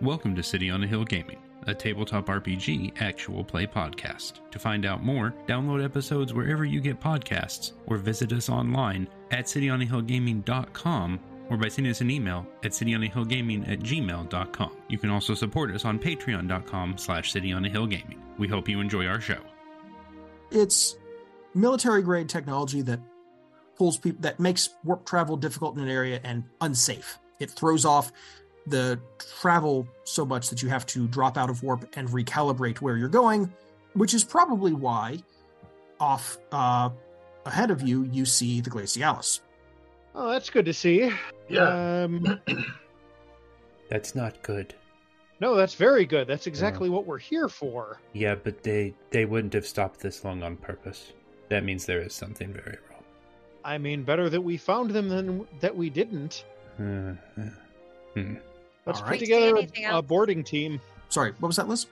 Welcome to City on a Hill Gaming, a tabletop RPG actual play podcast. To find out more, download episodes wherever you get podcasts, or visit us online at cityonahillgaming.com, or by sending us an email at cityonahillgaming@gmail.com. You can also support us on patreon.com/cityonahillgaming. We hope you enjoy our show. It's military-grade technology that pulls people, that makes warp travel difficult in an area and unsafe. It throws off the travel so much that you have to drop out of warp and recalibrate where you're going, which is probably why off ahead of you, you see the Glacialis. Oh, that's good to see. Yeah. That's not good. No, that's very good. That's exactly what we're here for. Yeah, but they wouldn't have stopped this long on purpose. That means there is something very wrong. I mean, better that we found them than that we didn't. Let's All put right. together a boarding team. Sorry, what was that, Liz?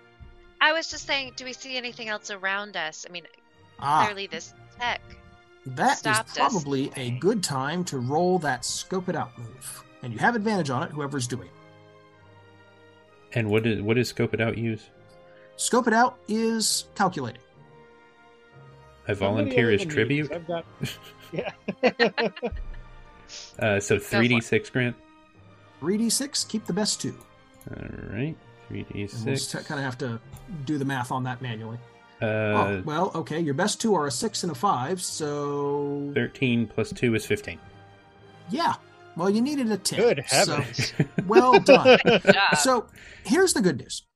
I was just saying, do we see anything else around us? I mean, clearly this tech That is stopped us. probably a good time to roll that scope it out move. And you have advantage on it, whoever's doing it. And what does Scope It Out use? Scope it out is calculating. I volunteer as tribute. I've got... Yeah. So 3d6, Grant? 3d6, keep the best two. Alright, 3d6. And we'll kind of have to do the math on that manually. Uh, Okay, your best two are a 6 and a 5, so... 13 plus 2 is 15. Yeah, well, you needed a 10. Good heavens. So, well done. Good job. So, here's the good news.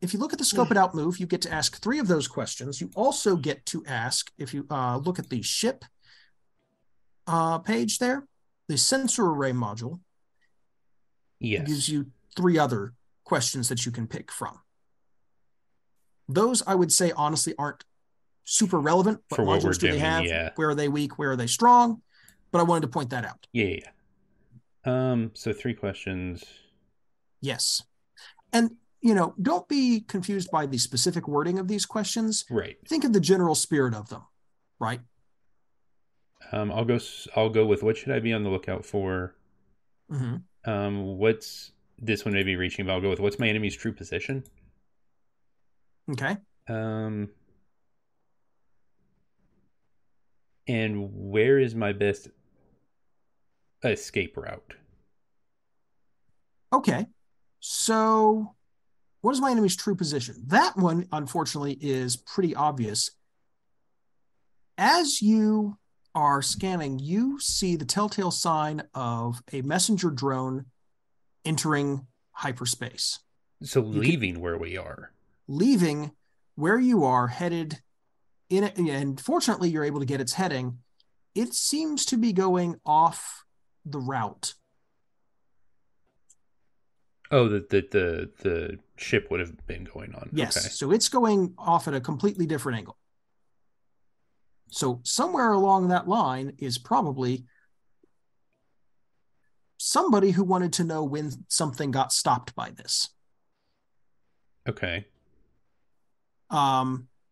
If you look at the scope it out move, you get to ask 3 of those questions. You also get to ask, if you look at the ship page there, the sensor array module Yes. gives you 3 other questions that you can pick from. Those, I would say, honestly, aren't super relevant. What For what modules we're do they doing, have? yeah. Where are they weak? Where are they strong? But I wanted to point that out. Yeah. So 3 questions. Yes. And, don't be confused by the specific wording of these questions. Right. Think of the general spirit of them, right? I'll go with what should I be on the lookout for? Mm-hmm. What's this one may be reaching, but I'll go with what's my enemy's true position? Okay. And where is my best escape route? Okay. So, what is my enemy's true position? That one, unfortunately, is pretty obvious. As you are scanning, you see the telltale sign of a messenger drone entering hyperspace. So leaving where we are. Leaving where you are, headed in it, and fortunately you're able to get its heading. It seems to be going off the route. Oh, the ship would have been going on. Yes, Okay. so it's going off at a completely different angle. So somewhere along that line is probably somebody who wanted to know when something got stopped by this. Okay.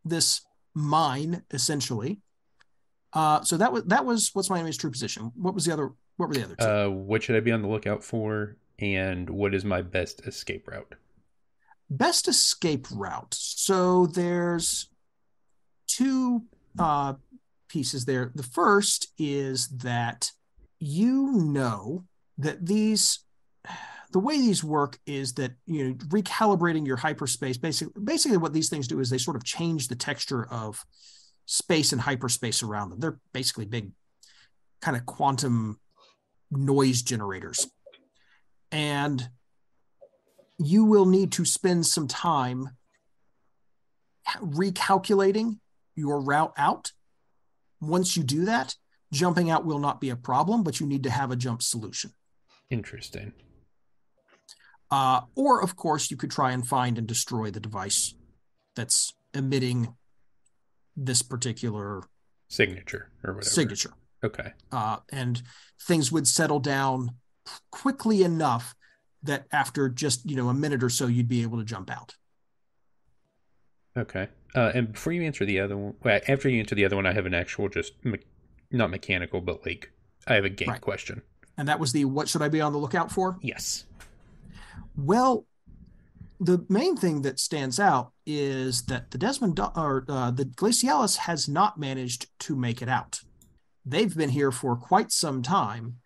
This mine, essentially. So that was what's my enemy's true position. What were the other two? What should I be on the lookout for? And what is my best escape route? Best escape route. So there's 2 pieces there. The first is that that the way these work is that recalibrating your hyperspace. Basically what these things do is they sort of change the texture of space and hyperspace around them. They're basically big kind of quantum noise generators. And you will need to spend some time recalculating your route out. Once you do that, jumping out will not be a problem, but you need to have a jump solution. Interesting. Or, of course, you could try and find and destroy the device that's emitting this particular Signature or whatever. signature. Okay. And things would settle down quickly enough that after just, a minute or so, you'd be able to jump out. Okay. And before you answer the other one, after you answer the other one, I have an actual not mechanical, but I have a game question. And that was the what should I be on the lookout for? Yes. Well, the main thing that stands out is that the the Glacialis has not managed to make it out. They've been here for quite some time.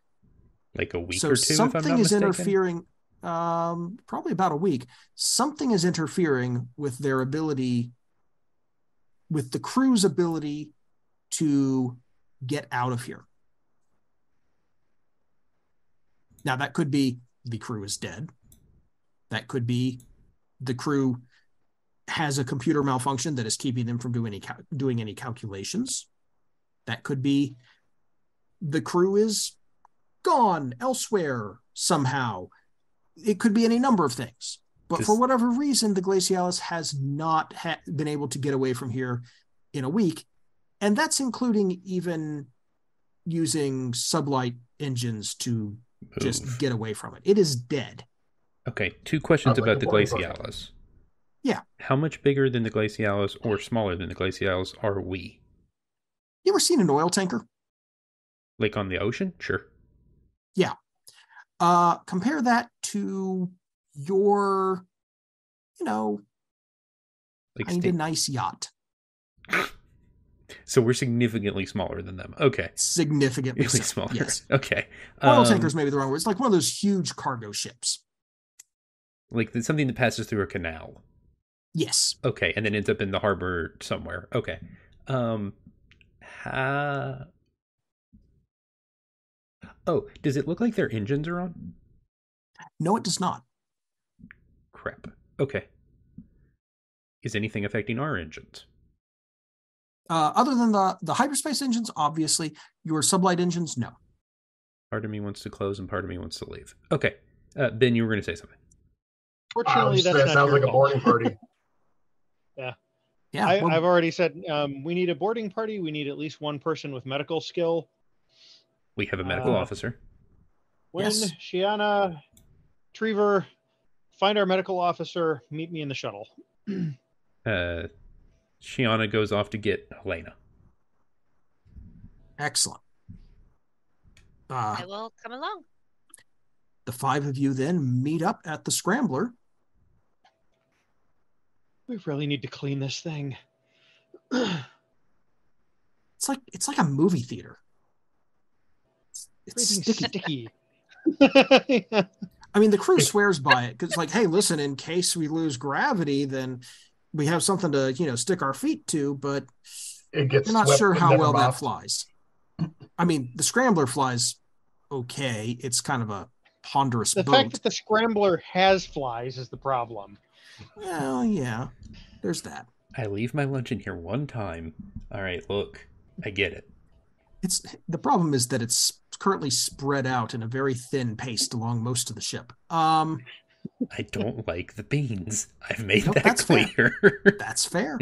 Like a week so or two, if I'm not something is mistaken? interfering, probably about a week. Something is interfering with their ability, with the crew's ability to get out of here. Now, that could be the crew is dead. That could be the crew has a computer malfunction that is keeping them from doing any calculations. That could be the crew is gone elsewhere somehow. It could be any number of things. But for whatever reason, the Glacialis has not been able to get away from here in a week. And that's including even using sublight engines to just get away from it. It is dead. Okay, 2 questions about the Glacialis. Yeah. How much bigger than the Glacialis or smaller than the Glacialis are we? You ever seen an oil tanker? Like on the ocean? Sure. Yeah. Compare that to your, like kind of nice yacht. So we're significantly smaller than them. Okay. Significantly smaller. Yes. Okay. Oil tankers may be the wrong word. It's like one of those huge cargo ships. Like something that passes through a canal. Yes. Okay, and then ends up in the harbor somewhere. Okay. Oh, does it look like their engines are on? No, it does not. Crap. Okay. Is anything affecting our engines? Other than the hyperspace engines, obviously. Your sublight engines, no. Part of me wants to close and part of me wants to leave. Okay. Ben, you were going to say something. Fortunately, that's not sounds like fault. a boarding party. Yeah. Yeah. I've already said we need a boarding party. We need at least one person with medical skill. We have a medical officer. When Yes. Shiana, Trevor, find our medical officer, meet me in the shuttle. Shiana goes off to get Helena. Excellent. I will come along. The 5 of you then meet up at the Scrambler. We really need to clean this thing. It's like a movie theater. It's sticky. I mean, the crew swears by it because it's like, hey, listen, in case we lose gravity, then we have something to, stick our feet to, but It gets we're not swept sure but how never well that mopped. flies. I mean, the Scrambler flies okay. It's kind of a ponderous The boat. fact that the Scrambler has flies is the problem. Well, yeah, there's that. I leave my lunch in here one time. All right, look, I get it. The problem is that it's currently spread out in a very thin paste along most of the ship. I don't like the beans. I've made that that's clear. That's fair.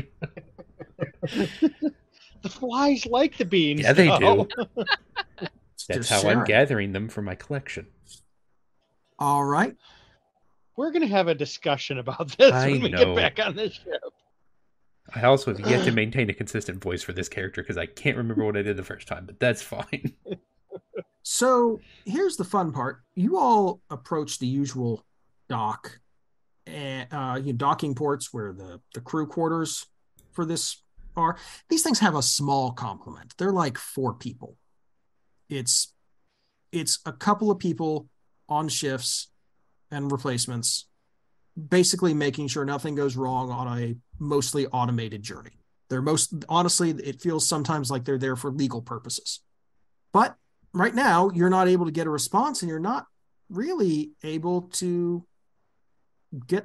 The flies like the beans. Yeah, they though. do. That's Just how share I'm it. gathering them for my collection. All right. We're going to have a discussion about this I when we know. get back on this ship. I also have yet to maintain a consistent voice for this character because I can't remember what I did the first time, but that's fine. So here's the fun part. You all approach the usual dock, and docking ports where the crew quarters for this are. These things have a small complement. They're like 4 people. It's a couple of people on shifts and replacements, basically making sure nothing goes wrong on a mostly automated journey. Honestly, it feels sometimes like they're there for legal purposes. But right now, you're not able to get a response, and you're not really able to get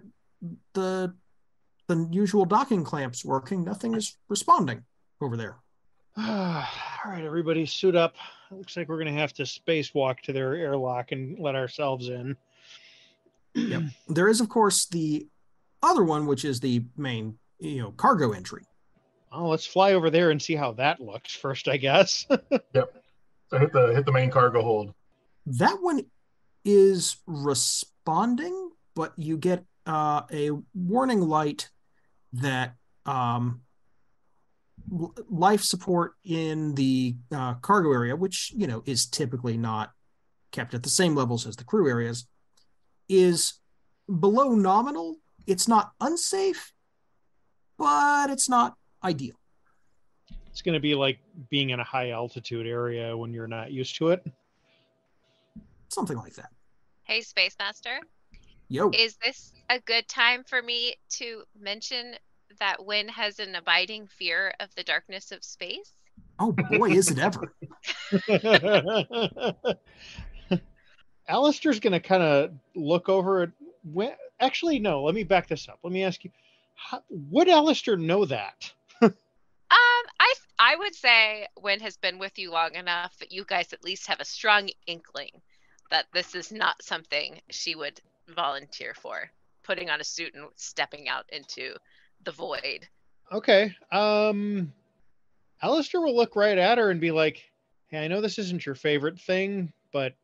the usual docking clamps working. Nothing is responding over there. All right, everybody suit up. Looks like we're going to have to spacewalk to their airlock and let ourselves in. Yep. There is, of course, the other one, which is the main, cargo entry. Oh, let's fly over there and see how that looks first, I guess. Yep. So hit the main cargo hold. That one is responding, but you get a warning light that life support in the cargo area, which, is typically not kept at the same levels as the crew areas, is below nominal, It's not unsafe, but it's not ideal. It's going to be like being in a high altitude area when you're not used to it. Something like that. Hey, Space Master. Yo. Is this a good time for me to mention that Wynn has an abiding fear of the darkness of space? Oh boy, is it ever. Alistair's going to kind of look over at when. Actually, no, let me back this up. Let me ask you, would Alistair know that? I would say Wynn has been with you long enough that you guys at least have a strong inkling that this is not something she would volunteer for, putting on a suit and stepping out into the void. Okay. Alistair will look right at her and be like, hey, I know this isn't your favorite thing, but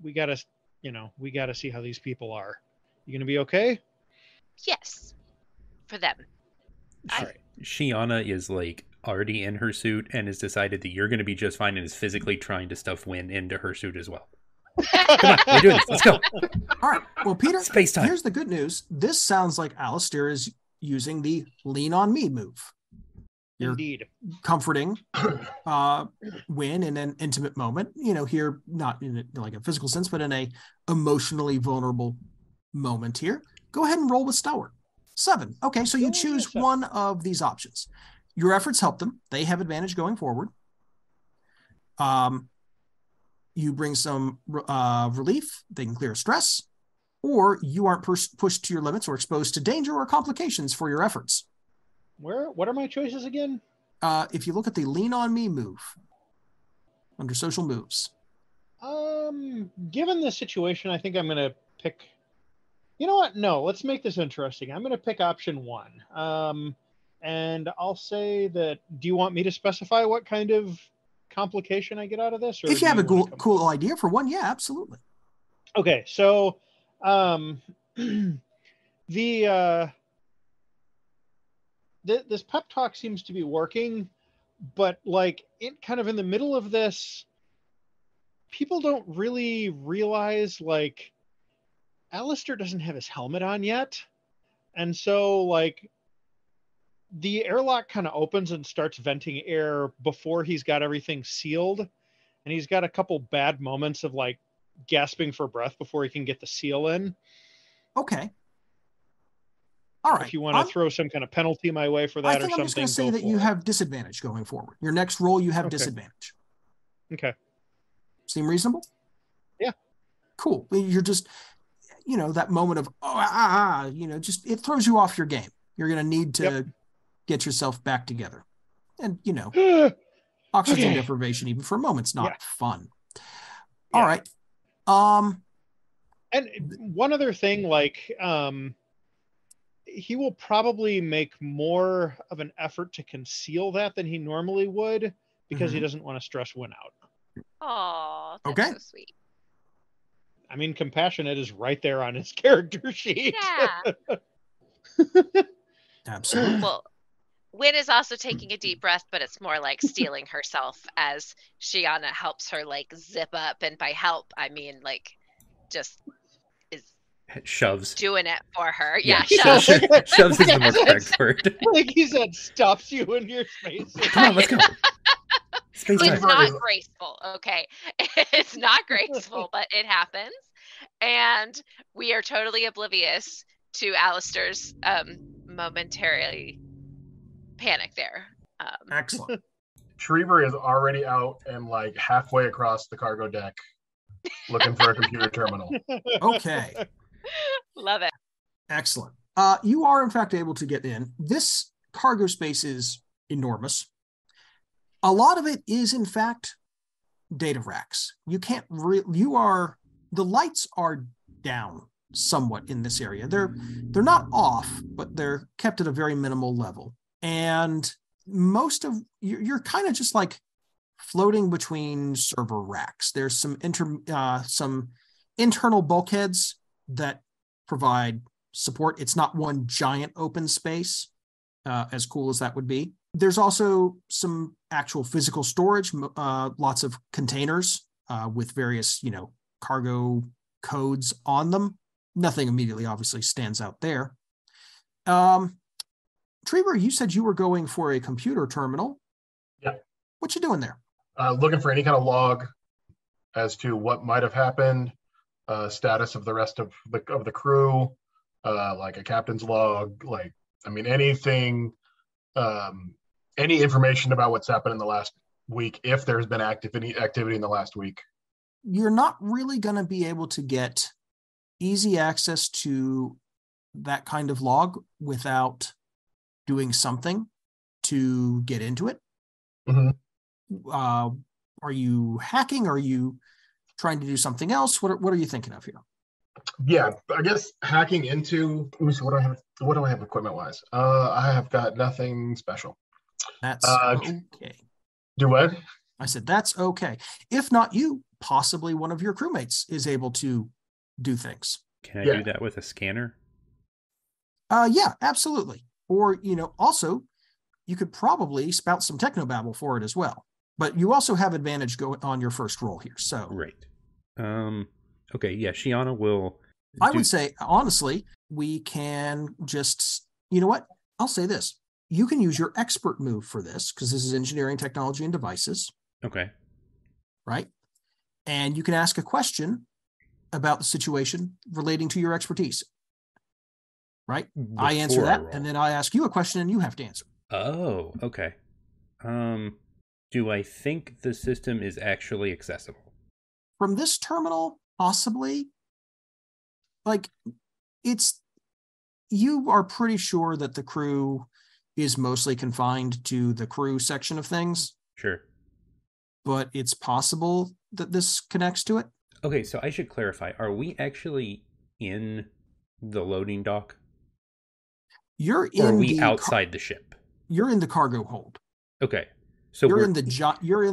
we gotta see how these people are. You gonna be okay? Yes. For them. All right. Shiana is like already in her suit and has decided that you're going to be just fine and is physically trying to stuff Wynn into her suit as well. Come on, we're doing this. Let's go. All right. Well, Peter, Space time. Here's the good news. This sounds like Alistair is using the lean on me move. You're Indeed. comforting Wynn in an intimate moment, here, not in like a physical sense, but in a emotionally vulnerable moment here. Go ahead and roll with Stalwart. 7. Okay, so you choose one of these options. Your efforts help them. They have advantage going forward. You bring some relief. They can clear stress. Or you aren't pushed to your limits or exposed to danger or complications for your efforts. What are my choices again? If you look at the lean on me move under social moves. Given the situation, I think I'm going to pick... You know what? No, let's make this interesting. I'm going to pick option 1. And I'll say that, do you want me to specify what kind of complication I get out of this? Or if you have a cool idea for one, yeah, absolutely. Okay, so this pep talk seems to be working, but like kind of in the middle of this, people don't really realize like Alistair doesn't have his helmet on yet. And so like the airlock kind of opens and starts venting air before he's got everything sealed. And he's got a couple bad moments of like gasping for breath before he can get the seal in. Okay. All right. If you want to throw some kind of penalty my way for that or something. I'm just going to say that you have disadvantage going forward. Your next roll, you have disadvantage. Okay. Seem reasonable? Yeah. Cool. You're just, that moment of, just, it throws you off your game. You're going to need to get yourself back together. And, oxygen deprivation, even for a moment's not fun. All right. And one other thing, like, he will probably make more of an effort to conceal that than he normally would because he doesn't want to stress Wynn out. Oh, that's so sweet. I mean, compassionate is right there on his character sheet. Yeah. Absolutely. Well, Wynn is also taking a deep breath, but it's more like steeling herself as Shiana helps her like zip up. And by help, I mean like just shoves. Doing it for her. Yeah, shoves. Shoves is the more correct word. Like he said, stuffs you in your space. Come on, let's go. It's not graceful, okay? It's not graceful, but it happens. And we are totally oblivious to Alistair's momentary panic there. Excellent. Trevor is already out and like halfway across the cargo deck looking for a computer terminal. Okay. Love it. Excellent. You are, in fact, able to get in. This cargo space is enormous. A lot of it is, in fact, data racks. The lights are down somewhat in this area. They're not off, but they're kept at a very minimal level. And most of you're kind of just like floating between server racks. There's some internal bulkheads that provide support. It's not one giant open space, as cool as that would be. There's also some actual physical storage, lots of containers with various, cargo codes on them. Nothing immediately obviously stands out there. Trevor, you said you were going for a computer terminal. Yeah. What you doing there? Looking for any kind of log as to what might have happened, status of the rest of the crew, like a captain's log, anything, any information about what's happened in the last week, if there's been activity in the last week. You're not really going to be able to get easy access to that kind of log without doing something to get into it. Mm-hmm. Are you hacking? Are you trying to do something else? What are you thinking of here? Yeah, I guess hacking into. Let me see. What do I have equipment wise? I have got nothing special. That's okay. Do what? I said that's okay. If not you, possibly one of your crewmates is able to do things. Can I do that with a scanner? Yeah, absolutely. Or, also you could probably spout some technobabble for it as well. But you also have advantage on your first roll here. So right. Okay, yeah, Shiana will. I would say, honestly, we can just, you know what? I'll say this. You can use your expert move for this because this is engineering, technology, and devices. Okay. Right? And you can ask a question about the situation relating to your expertise. Right? Before I answer that, and then I ask you a question and you have to answer. Oh, okay. Do I think the system is actually accessible? From this terminal, possibly. You are pretty sure that the crew is mostly confined to the crew section of things. Sure. But it's possible that this connects to it. Okay, so I should clarify. Are we actually in the loading dock? Or are we outside the ship? You're in the cargo hold. Okay. So you're in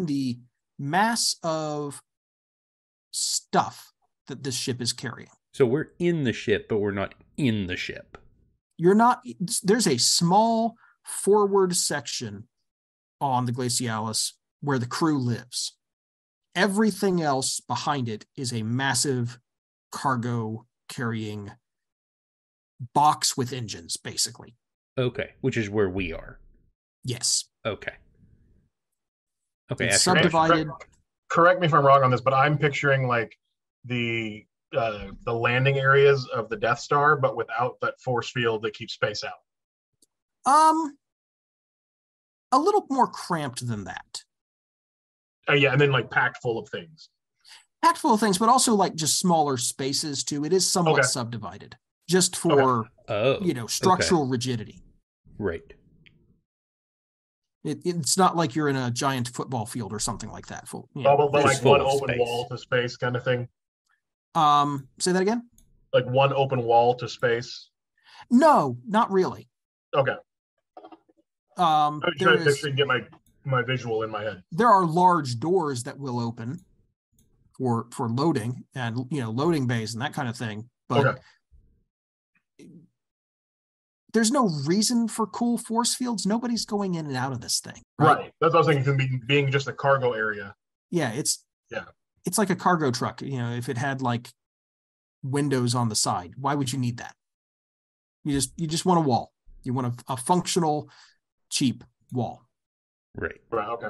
the mass of stuff that this ship is carrying. So we're in the ship, but we're not in the ship. You're not. There's a small forward section on the Glacialis where the crew lives. Everything else behind it is a massive cargo carrying box with engines, basically. Okay, which is where we are. Yes. Okay. It's subdivided. Correct me if I'm wrong on this, but I'm picturing like the landing areas of the Death Star, but without that force field that keeps space out. A little more cramped than that. Yeah, and then like packed full of things. Packed full of things, but also like just smaller spaces too. It is somewhat subdivided, just for structural rigidity. Right. It's not like you're in a giant football field or something like that. But like one open wall to space kind of thing. Say that again? Like one open wall to space? No, not really. Okay. I'm trying to get my visual in my head. There are large doors that will open for loading and loading bays and that kind of thing. But there's no reason for cool force fields. Nobody's going in and out of this thing. Right. That's what I was thinking, being just a cargo area. Yeah, it's like a cargo truck. If it had like windows on the side, why would you need that? You just want a wall. You want a functional, cheap wall. Right. Okay.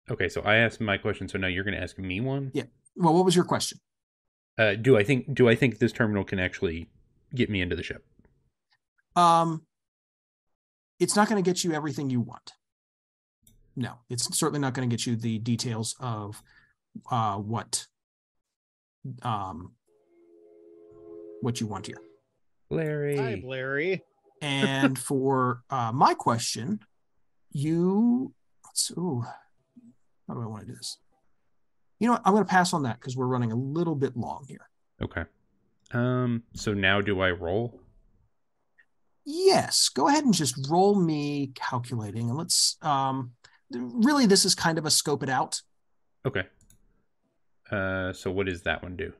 Okay, so I asked my question, so now you're going to ask me one? Yeah. Well, what was your question? Do I think this terminal can actually get me into the ship? It's not going to get you everything you want. No, it's certainly not going to get you the details of what you want here. Larry. Hi, Larry. And for my question, how do I want to do this? You know what? I'm going to pass on that because we're running a little bit long here. Okay. So now do I roll? Yes. Go ahead and just roll me calculating. And let's, really, this is kind of a scope it out. Okay. So what does that one do?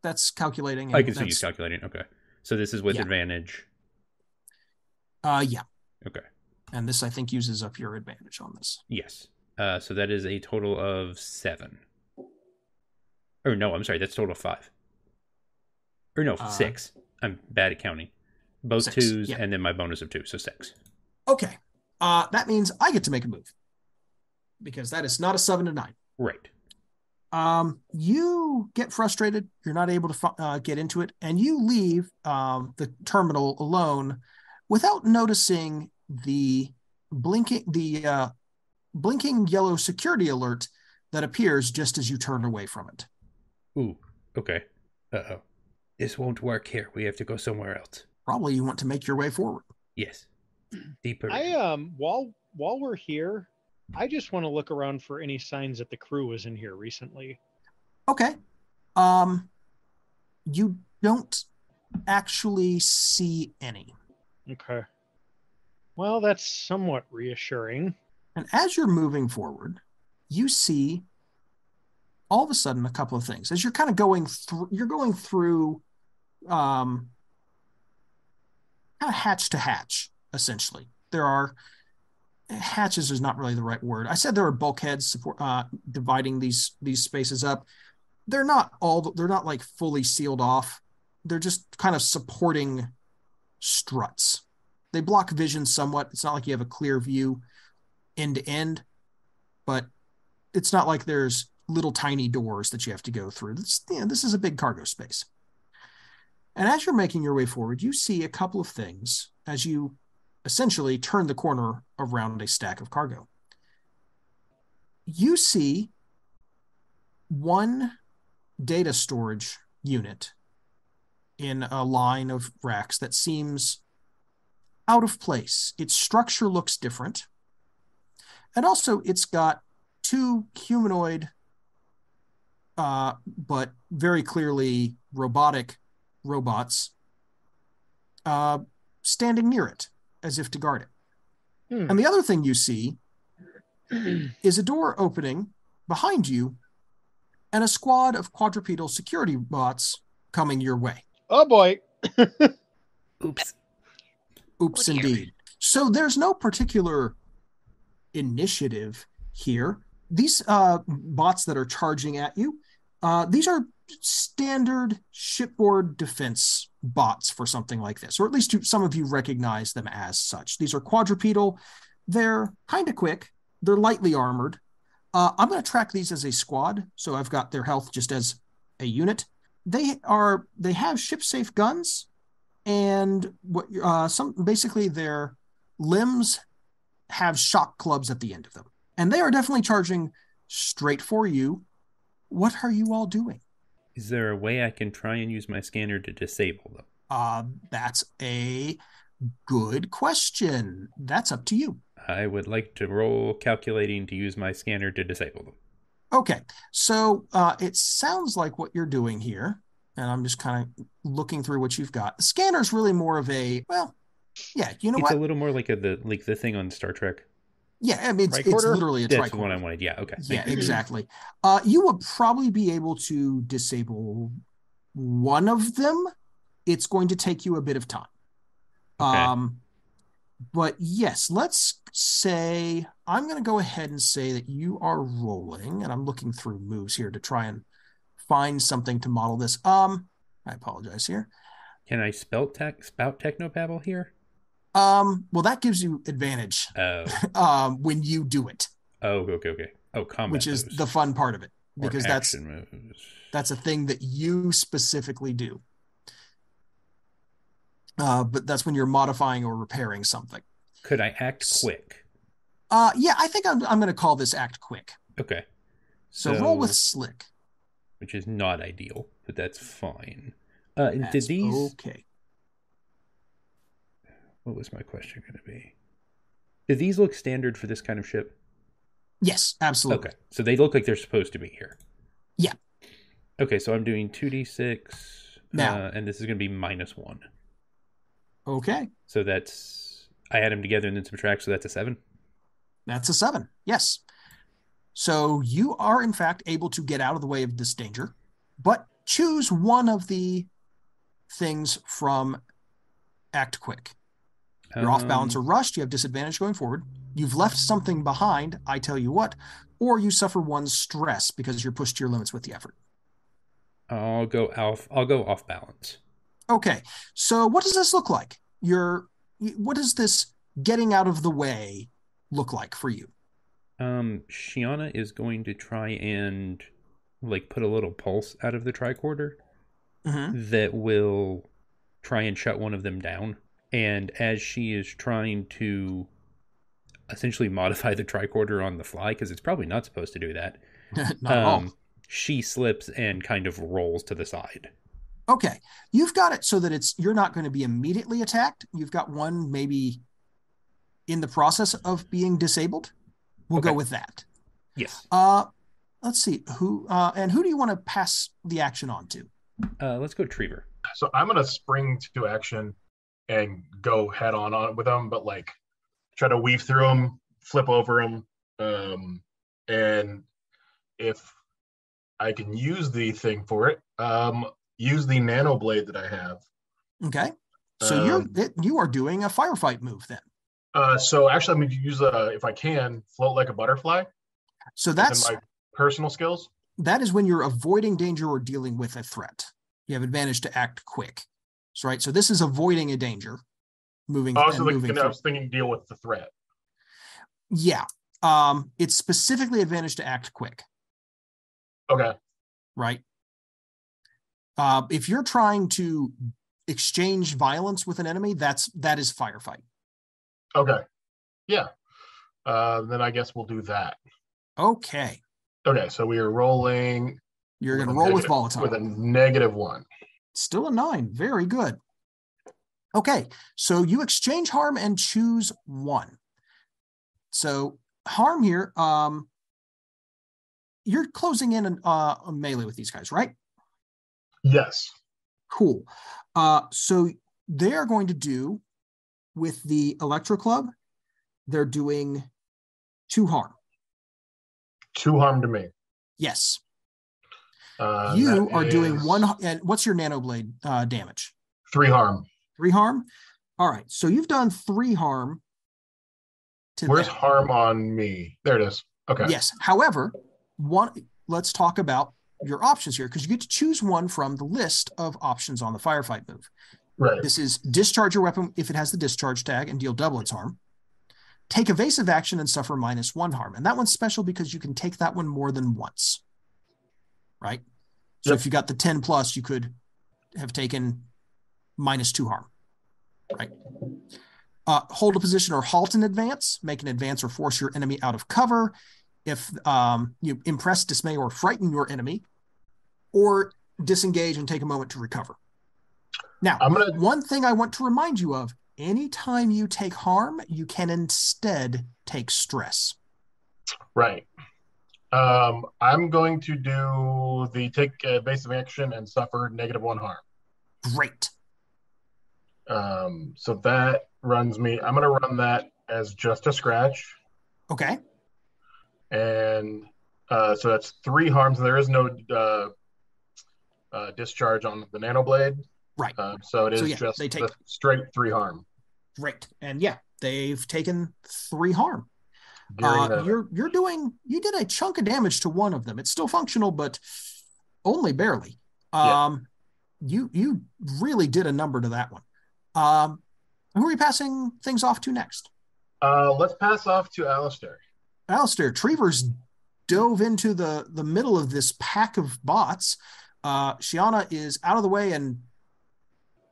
That's calculating. I can still use calculating. Okay. So this is with advantage. Yeah. Okay. And this, I think, uses up your advantage on this. Yes. So that is a total of 7. Or no, I'm sorry. That's a total of 5. Or no, 6. I'm bad at counting. Both 6, twos, yeah. and then my bonus of 2, so 6. Okay. That means I get to make a move because that is not a 7 to 9. Right. You get frustrated. You're not able to get into it, and you leave the terminal alone without noticing the blinking yellow security alert that appears just as you turn away from it. Ooh. Okay. Uh-oh. This won't work here. We have to go somewhere else. Probably you want to make your way forward. Yes. Deeper. While we're here, I just want to look around for any signs that the crew was in here recently. Okay. You don't actually see any. Okay. Well, that's somewhat reassuring. And as you're moving forward, you see all of a sudden a couple of things. As you're kind of going through kind of hatch to hatch, essentially. There are hatches is not really the right word. I said there are bulkheads dividing these spaces up. They're not like fully sealed off. They're just kind of supporting struts. They block vision somewhat. It's not like you have a clear view end to end, but it's not like there's little tiny doors that you have to go through. This is a big cargo space. And as you're making your way forward, you see a couple of things as you essentially turn the corner around a stack of cargo. You see one data storage unit in a line of racks that seems out of place. Its structure looks different. And also it's got 2 humanoid, but very clearly robotic robots standing near it as if to guard it. And the other thing you see is a door opening behind you and a squad of quadrupedal security bots coming your way. Oh boy. Oops. Oops, indeed. So there's no particular initiative here. These bots that are charging at you, these are standard shipboard defense bots for something like this, or at least some of you recognize them as such. These are quadrupedal. They're kind of quick. They're lightly armored. I'm going to track these as a squad, so I've got their health just as a unit. They have ship-safe guns, and basically their limbs have shock clubs at the end of them, and they are definitely charging straight for you. What are you all doing? Is there a way I can try and use my scanner to disable them? That's a good question. That's up to you. I would like to roll calculating to use my scanner to disable them. Okay, so it sounds like what you're doing here, and I'm just kind of looking through what you've got. The scanner's really more of a, well, yeah, you know it's what? It's a little more like the thing on Star Trek. Yeah, I mean, it's literally a tricorder. That's the one I wanted. Yeah, okay. Yeah, exactly. You would probably be able to disable one of them. It's going to take you a bit of time. Okay. But yes, let's say I'm going to go ahead and say that you are rolling, and I'm looking through moves here to try and find something to model this. I apologize here. Can I spout technobabble here? Well, that gives you advantage when you do it. Oh, okay. Oh, combat which is moves. The fun part of it, because moves. That's a thing that you specifically do. But that's when you're modifying or repairing something. Could I act quick? Yeah, I think I'm going to call this act quick. Okay. So roll with slick. Which is not ideal, but that's fine. That's okay. What was my question going to be? Do these look standard for this kind of ship? Yes, absolutely. Okay, so they look like they're supposed to be here. Yeah. Okay, so I'm doing 2d6 now, and this is going to be -1. Okay. So that's, I add them together and then subtract, so that's a 7? That's a 7, yes. So you are, in fact, able to get out of the way of this danger, but choose one of the things from act quick. You're off balance or rushed. You have disadvantage going forward. You've left something behind, I tell you what, or you suffer 1 stress because you're pushed to your limits with the effort. I'll go off balance. Okay. So what does this look like? What does this getting out of the way look like for you? Shiana is going to try and like put a little pulse out of the tricorder Mm-hmm. that will try and shut one of them down. And as she is trying to essentially modify the tricorder on the fly, because it's probably not supposed to do that, Not at all. she slips and kind of rolls to the side. Okay. You've got it so that you're not going to be immediately attacked. You've got one maybe in the process of being disabled. We'll Okay. go with that. Yes. Let's see who do you want to pass the action on to? Let's go Trevor. So I'm gonna spring to action and go head on with them, but like try to weave through them, flip over them, and if I can use the thing for it, use the nano blade that I have. Okay. So you are doing a firefight move then. So actually, I'm going to use if I can, float like a butterfly. So that's my personal skills. That is when you're avoiding danger or dealing with a threat. You have advantage to act quick. So right. So this is avoiding a danger, moving. Oh, so moving I was thinking deal with the threat. Yeah. It's specifically advantage to act quick. Okay. Right. If you're trying to exchange violence with an enemy, that is firefight. Okay. Yeah. Then I guess we'll do that. Okay. Okay. So we are rolling. You're going to roll with volatile. With a -1. Still a 9. Very good. Okay. So you exchange harm and choose 1. So harm here, you're closing in a melee with these guys, right? Yes. Cool. So they are going to do with the Electro Club, they're doing 2 harm. 2 harm to me. Yes. You are doing 1. And what's your nano blade damage? 3 harm. 3 harm. All right. So you've done 3 harm. Where's harm on me? There it is. Okay. Yes. However, let's talk about your options here, because you get to choose one from the list of options on the firefight move. Right. This is discharge your weapon if it has the discharge tag and deal double its harm. Take evasive action and suffer -1 harm. And that one's special because you can take that one more than once. Right? So if you got the 10 plus, you could have taken -2 harm. Right? Hold a position or halt in advance. Make an advance or force your enemy out of cover. If you impress, dismay, or frighten your enemy, or disengage and take a moment to recover. Now, one thing I want to remind you of, anytime you take harm, you can instead take stress. Right. I'm going to do the take evasive action and suffer -1 harm. Great. So that runs me. I'm going to run that as just a scratch. Okay. And so that's 3 harms. There is no discharge on the nano blade. Right. So it is just they take straight 3 harm. Great. And yeah, they've taken 3 harm. You did a chunk of damage to one of them. It's still functional, but only barely. You really did a number to that one. Who are we passing things off to next? Let's pass off to Alistair. Alistair, Trevor's dove into the middle of this pack of bots. Shiana is out of the way and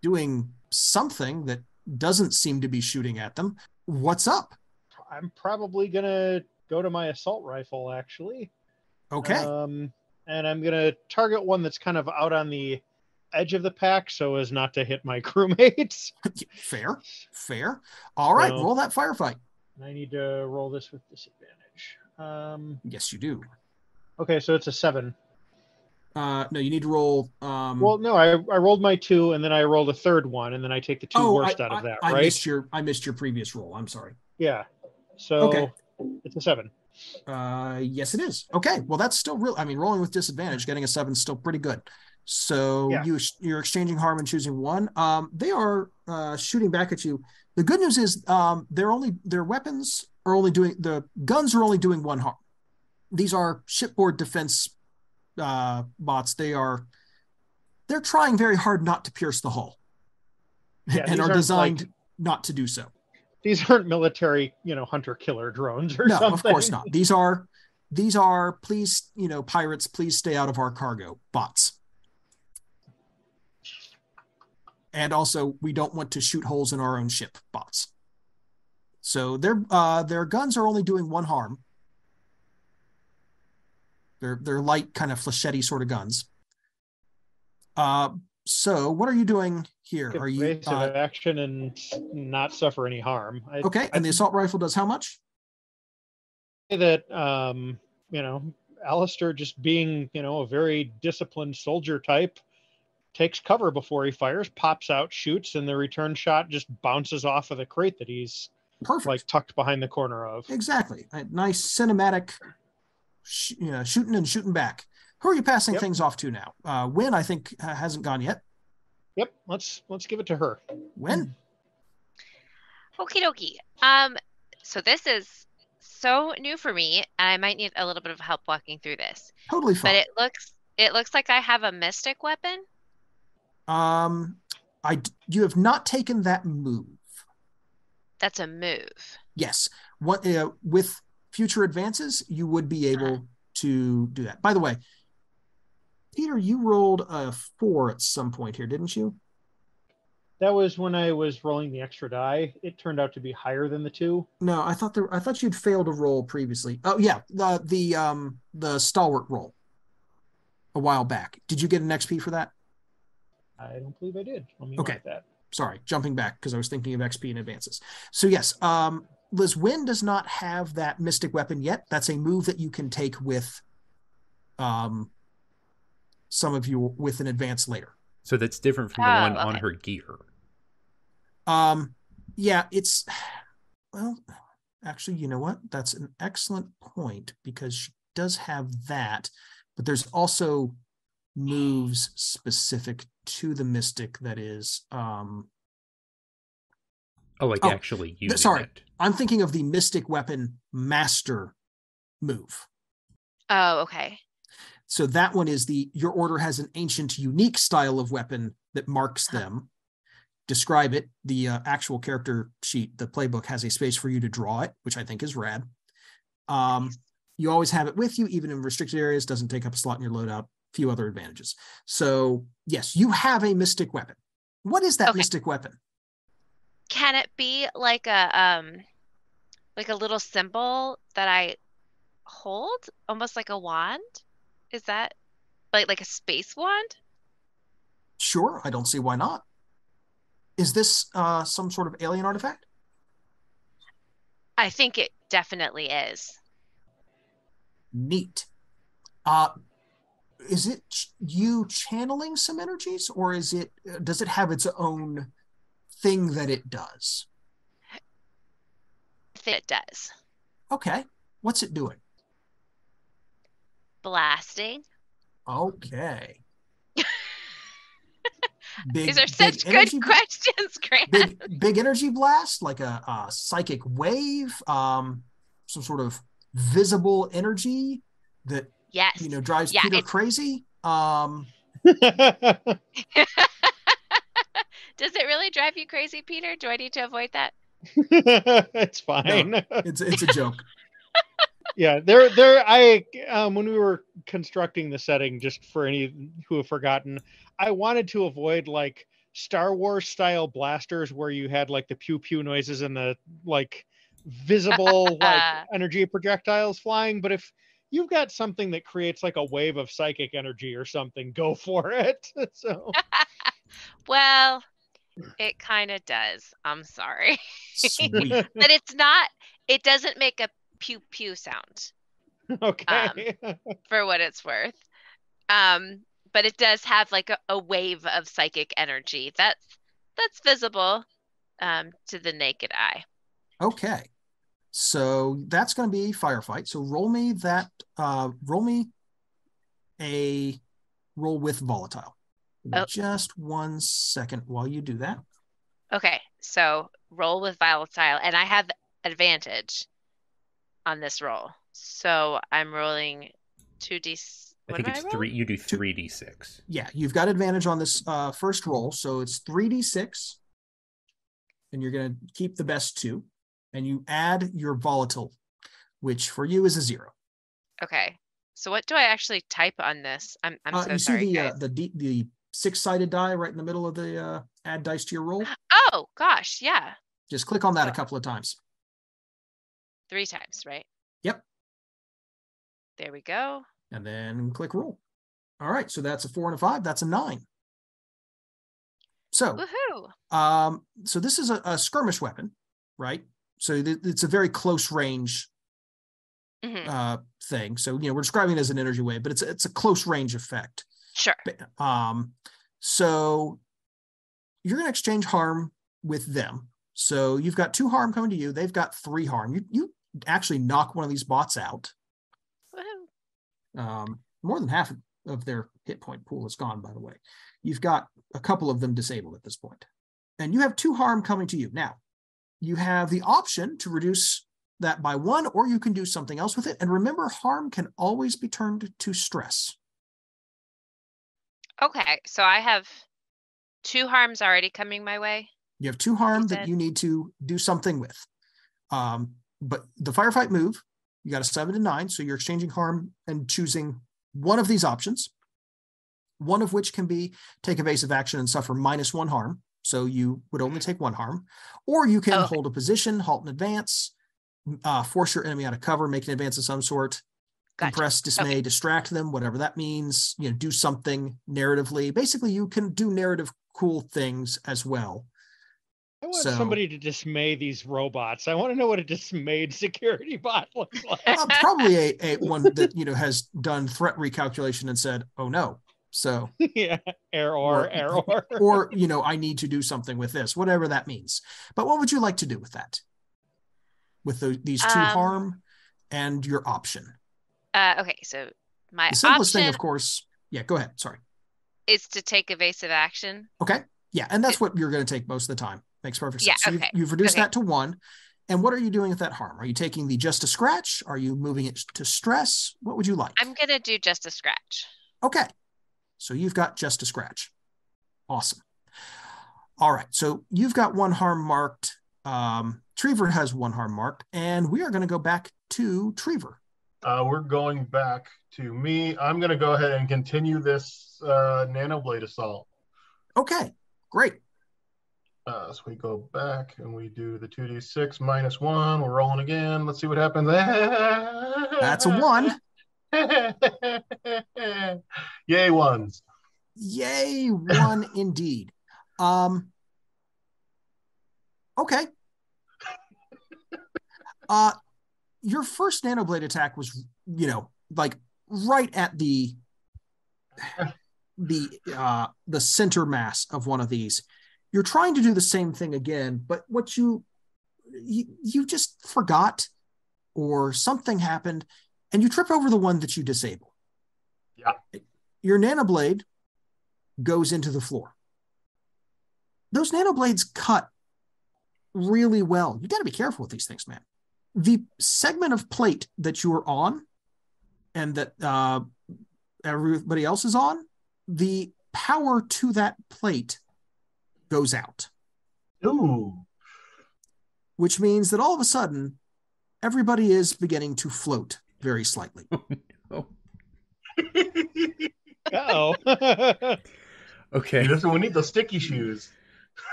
doing something that doesn't seem to be shooting at them. What's up? I'm probably going to go to my assault rifle, actually. Okay. And I'm going to target one that's kind of out on the edge of the pack so as not to hit my crewmates. Fair. All right, roll that firefight. And I need to roll this with disadvantage. Yes, you do. Okay, so it's a 7. No, you need to roll. Well, no, I rolled my 2, and then I rolled a third one, and then I take the 2 worst out of that, right? I missed your previous roll. I'm sorry. Yeah. So it's a 7. Yes, it is. Okay. Well, that's still real. I mean, rolling with disadvantage, getting a 7 is still pretty good. So you're exchanging harm and choosing 1. They are shooting back at you. The good news is their weapons are only doing, the guns are only doing 1 harm. These are shipboard defense bots. They're trying very hard not to pierce the hull. Yeah, and these are aren't, designed like, not to do so. these aren't military, hunter-killer drones or No, something. of course not. These are please, pirates, please stay out of our cargo bots. And also, we don't want to shoot holes in our own ship bots. So their guns are only doing one harm. They're light, kind of flechette sort of guns. So what are you doing here? Are you evasive action and not suffer any harm? Okay, and the assault rifle does how much? That Alistair, just being a very disciplined soldier type, takes cover before he fires, pops out, shoots, and the return shot just bounces off of the crate that he's perfect, tucked behind the corner of. Exactly, a nice cinematic shooting and shooting back. Who are you passing things off to now? Wynn, I think, hasn't gone yet. Yep, let's give it to her. Wynn. Okie dokie. So this is so new for me, and I might need a little bit of help walking through this. Totally fine. But it looks like I have a mystic weapon. You have not taken that move. That's a move. Yes. What with future advances, you would be able to do that. By the way, Peter, you rolled a 4 at some point here, didn't you? That was when I was rolling the extra die. It turned out to be higher than the 2. No, I thought you'd failed a roll previously. Oh yeah, the stalwart roll a while back. Did you get an XP for that? I don't believe I did. Let me mark that. Sorry, jumping back because I was thinking of XP and advances. So yes, Liz Wynn does not have that mystic weapon yet. That's a move that you can take with some of you with an advance later. So that's different from the one on her gear. Yeah, it's actually, you know what? That's an excellent point because she does have that, but there's also moves specific to the mystic that is actually using sorry, it. I'm thinking of the mystic weapon master move. Oh, okay. So that one is your order has an ancient unique style of weapon that marks them. Describe it. The actual character sheet, the playbook, has a space for you to draw it, which I think is rad. You always have it with you, even in restricted areas, doesn't take up a slot in your loadout, few other advantages. So yes, you have a mystic weapon. What is that mystic weapon? Can it be like a little symbol that I hold, almost like a wand? Is that like a space wand? Sure, I don't see why not. Is this some sort of alien artifact? I think it definitely is. Neat. Is it you channeling some energies, or does it have its own thing that it does? I think it does. Okay. What's it doing? Blasting. Okay. These are such good questions, Grant. Big energy blast, like a psychic wave, some sort of visible energy that drives Peter crazy. Does it really drive you crazy, Peter? Do I need to avoid that? It's fine. No, it's a joke. Yeah, when we were constructing the setting, just for any who have forgotten, I wanted to avoid like Star Wars style blasters where you had like the pew pew noises and the like visible like energy projectiles flying. But if you've got something that creates like a wave of psychic energy or something, go for it. So well, it kind of does. I'm sorry. Sweet. But it doesn't make a pew pew sound. Okay. For what it's worth. But it does have like a wave of psychic energy that's visible to the naked eye. Okay. So that's going to be a firefight. So roll me a roll with volatile. Just 1 second while you do that. Okay. So roll with volatile, and I have advantage on this roll. So I'm rolling 2d. I think it's 3. You do 3d6. Yeah, you've got advantage on this first roll, so it's 3d6 and you're going to keep the best 2, and you add your volatile, which for you is a 0. Okay. So what do I actually type on this? I'm so you sorry, see guys. the 6-sided die right in the middle of the add dice to your roll? Oh, gosh, yeah. Just click on that a couple of times. 3 times, right? Yep. There we go. And then click roll. All right, so that's a 4 and a 5. That's a 9. So, woohoo! So this is a skirmish weapon, right? So it's a very close range thing. So, we're describing it as an energy wave, but it's a close range effect. Sure. So you're going to exchange harm with them. So you've got 2 harm coming to you. They've got 3 harm. You actually knock one of these bots out. Woohoo. More than half of their hit point pool is gone, by the way. You've got a couple of them disabled at this point. And you have 2 harm coming to you. Now, you have the option to reduce that by 1, or you can do something else with it. And remember, harm can always be turned to stress. Okay, so I have 2 harms already coming my way. You have 2 harm that you need to do something with. But the firefight move, you got a 7 to 9, so you're exchanging harm and choosing one of these options, one of which can be take evasive action and suffer -1 harm, so you would only take 1 harm, or you can hold a position, halt and advance, force your enemy out of cover, make an advance of some sort, impress, dismay, distract them, whatever that means, do something narratively. Basically, you can do narrative cool things as well. I want somebody to dismay these robots. I want to know what a dismayed security bot looks like. Probably a one that has done threat recalculation and said, "Oh no!" So yeah, error. Or I need to do something with this, whatever that means. But what would you like to do with that? With these 2 harm and your option. Okay, so the simplest thing, of course. Yeah, go ahead. Sorry. Is to take evasive action. Okay. Yeah, and that's what you're going to take most of the time. Makes perfect sense. Yeah, so you've reduced that to 1. And what are you doing with that harm? Are you taking the just a scratch? Are you moving it to stress? What would you like? I'm going to do just a scratch. Okay. So you've got just a scratch. Awesome. All right. So you've got 1 harm marked. Trevor has 1 harm marked. And we are going to go back to Trevor. We're going back to me. I'm going to go ahead and continue this nanoblade assault. Okay. Great. So we go back and we do the 2d6 -1. We're rolling again. Let's see what happens. That's a 1. Yay, 1s. Yay, 1 indeed. Okay. Your first nanoblade attack was, like right at the center mass of one of these. You're trying to do the same thing again, but what you just forgot, or something happened, and you trip over the one that you disable. Yeah. Your nanoblade goes into the floor. Those nanoblades cut really well. You got to be careful with these things, man. The segment of plate that you are on and that everybody else is on, the power to that plate goes out. Ooh. Which means that all of a sudden, everybody is beginning to float very slightly. Uh-oh. Okay. Listen, we need the sticky shoes.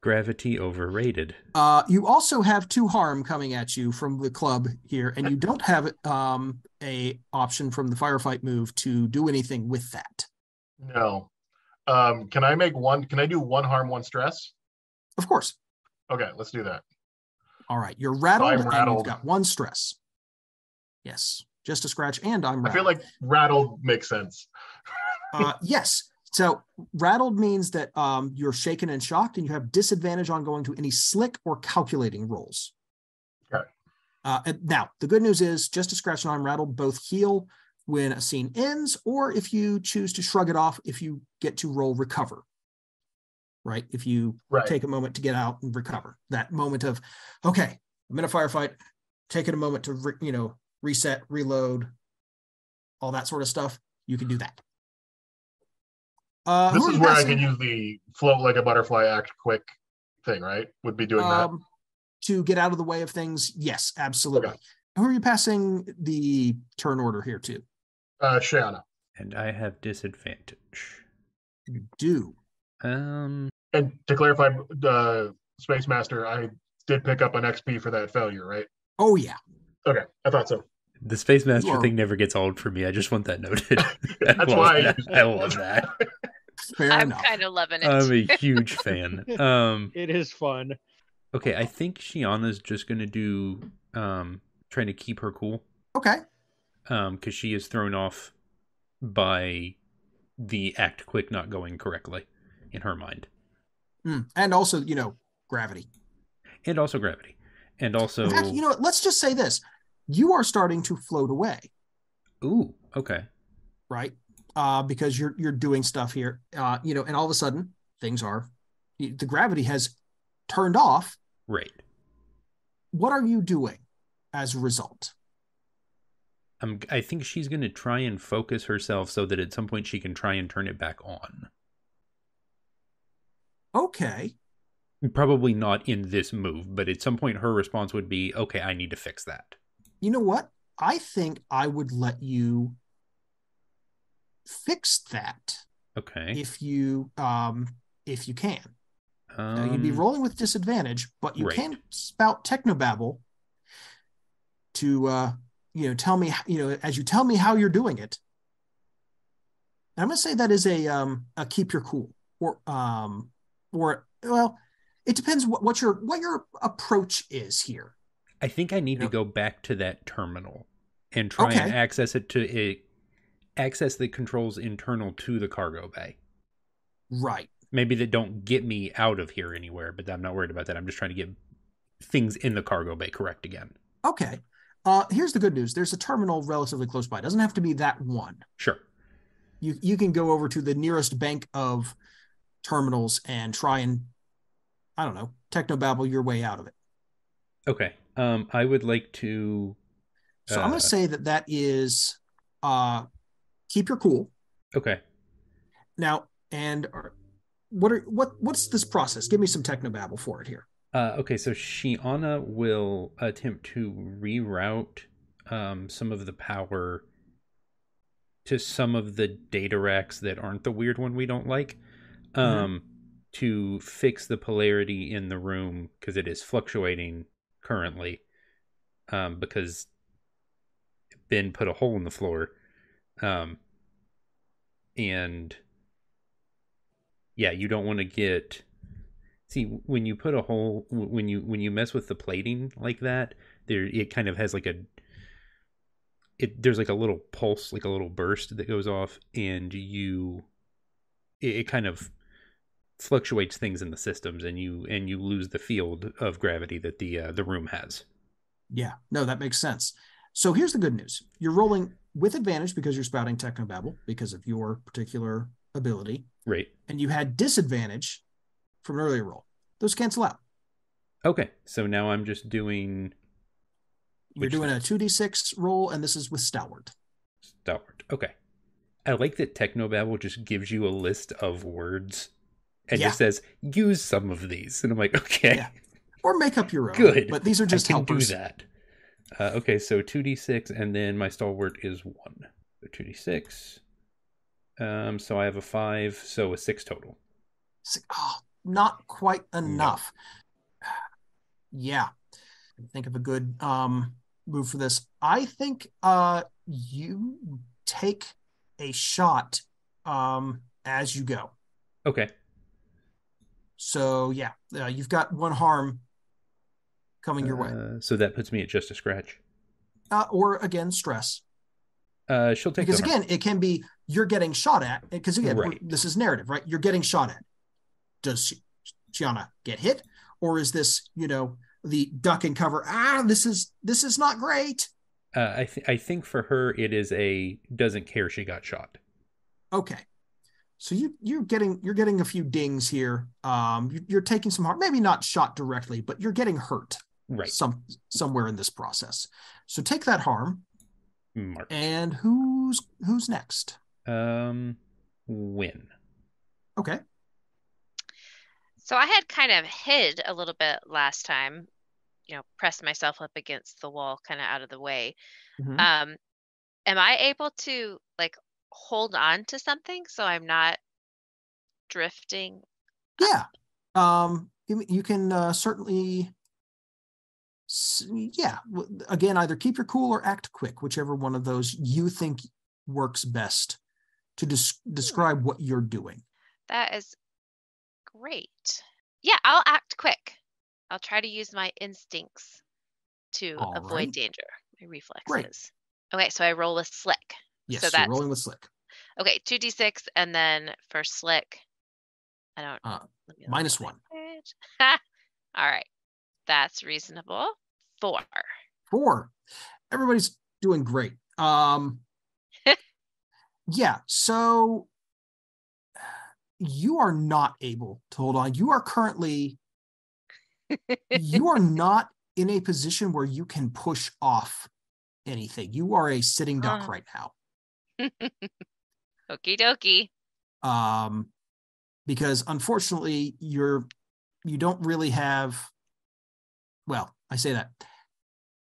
Gravity overrated. You also have 2 harm coming at you from the club here, and you don't have a option from the firefight move to do anything with that. No. Can I make one? Can I do 1 harm, 1 stress? Of course. Okay, let's do that. All right, you're rattled, I'm rattled. and you've got 1 stress. Yes, just a scratch, and I'm rattled. I feel like rattled makes sense. Yes. So rattled means that you're shaken and shocked, and you have disadvantage on going to any slick or calculating rolls. Okay. And now, the good news is just a scratch and I'm rattled both heal when a scene ends, or if you choose to shrug it off, if you get to roll recover. Right? If you take a moment to get out and recover. That moment of, okay, I'm in a firefight, taking a moment to reset, reload, all that sort of stuff, you can do that. This Who are is you where I passing? can use the float like a butterfly, act quick thing, right? Would be doing that. To get out of the way of things. Yes, absolutely. Okay. Who are you passing the turn order here to? Shiana. And I have disadvantage. You do. And to clarify, Space Master, I did pick up an XP for that failure, right? Oh yeah. Okay, I thought so. The Space Master are- thing never gets old for me. I just want that noted. That's why I used I love that. Fair I'm enough. kind of loving it. I'm a huge fan. It is fun. Okay, I think Shiana's just gonna do trying to keep her cool. Okay. Because she is thrown off by the act quick not going correctly in her mind. And also, gravity. And also gravity. And also In fact, let's just say this. You are starting to float away. Ooh, okay. Right? Because you're doing stuff here. And all of a sudden, the gravity has turned off. Right. What are you doing as a result? I think she's going to try and focus herself so that at some point she can try and turn it back on. Okay. Probably not in this move, but at some point her response would be, okay, I need to fix that. You know what? I think I would let you fix that. Okay. If you can. Now, you'd be rolling with disadvantage, but you can spout technobabble to tell me, as you tell me how you're doing it. And I'm going to say that is a keep your cool, or well, it depends what your approach is here. I think I need to go back to that terminal and try and access access the controls internal to the cargo bay. Right. Maybe that don't get me out of here anywhere, but I'm not worried about that. I'm just trying to get things in the cargo bay correct again. Okay. Here's the good news. There's a terminal relatively close by. It doesn't have to be that one. Sure. You can go over to the nearest bank of terminals and try and, I don't know, technobabble your way out of it. Okay. I would like to... So I'm going to say that is keep your cool. Okay. Now, and what's this process? Give me some technobabble for it here. Okay, so Shiana will attempt to reroute some of the power to some of the data racks that aren't the weird one we don't like, to fix the polarity in the room, because it is fluctuating currently, because Ben put a hole in the floor. And yeah, you don't want to get... See, when you put a hole, when you mess with the plating like that, it kind of has there's like a little pulse, like a little burst that goes off, and it kind of fluctuates things in the systems, and you lose the field of gravity that the room has. Yeah, no, that makes sense. So here's the good news. You're rolling with advantage because you're spouting technobabble because of your particular ability. Right. And you had disadvantage from an earlier roll. Those cancel out. Okay, so now I'm just doing... You're doing a 2d6 roll, and this is with Stalwart. Stalwart, okay. I like that Technobabble just gives you a list of words and just says, use some of these. And I'm like, okay. Yeah. Or make up your own. Good. But these are just helpers. I can do that. Okay, so 2d6, and then my Stalwart is 1. So 2d6. So I have a 5, so a 6 total. Not quite enough. No. Yeah. Think of a good move for this. I think you take a shot as you go. Okay. So yeah, you've got one harm coming your way. So that puts me at just a scratch. Or again, stress. She'll take because again, it can be you're getting shot at, because again, this is narrative, right? You're getting shot at. Does Shiana get hit, or is this the duck and cover? This is not great. I think for her it is a doesn't care she got shot. Okay, so you're getting a few dings here. You're taking some harm, maybe not shot directly, but you're getting hurt. Right. Somewhere in this process. So take that harm. Mark. And who's next? I Win. Okay. So I had kind of hid a little bit last time, pressed myself up against the wall, kind of out of the way. Mhm. Am I able to like hold on to something so I'm not drifting? Yeah. You can certainly, yeah. Again, either keep your cool or act quick, whichever one of those you think works best to describe what you're doing. That is great. Yeah, I'll act quick. I'll try to use my instincts to All avoid right. danger. My reflexes. Great. Okay, so I roll with slick. Yes, So you're that's rolling with slick. okay, 2d6, and then for slick, I don't. Let me look at -1. my page. Ha! All right, that's reasonable. 4. 4. Everybody's doing great. Yeah, so you are not able to hold on. You are not in a position where you can push off anything. You are a sitting duck right now. Okie dokie. Because unfortunately you don't really have, well, I say that.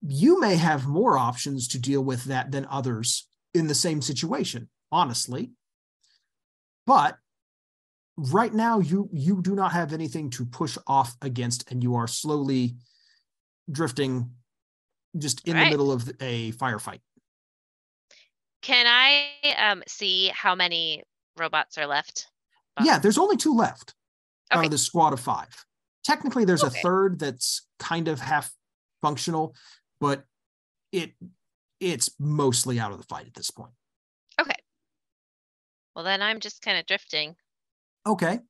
You may have more options to deal with that than others in the same situation, honestly. But right now, you do not have anything to push off against, and you are slowly drifting just in the middle of a firefight. Can I see how many robots are left? Yeah, there's only 2 left out Okay. of the squad of 5. Technically, there's a Okay. third that's kind of half functional, but it's mostly out of the fight at this point. Okay. Well, then I'm just kind of drifting. Okay.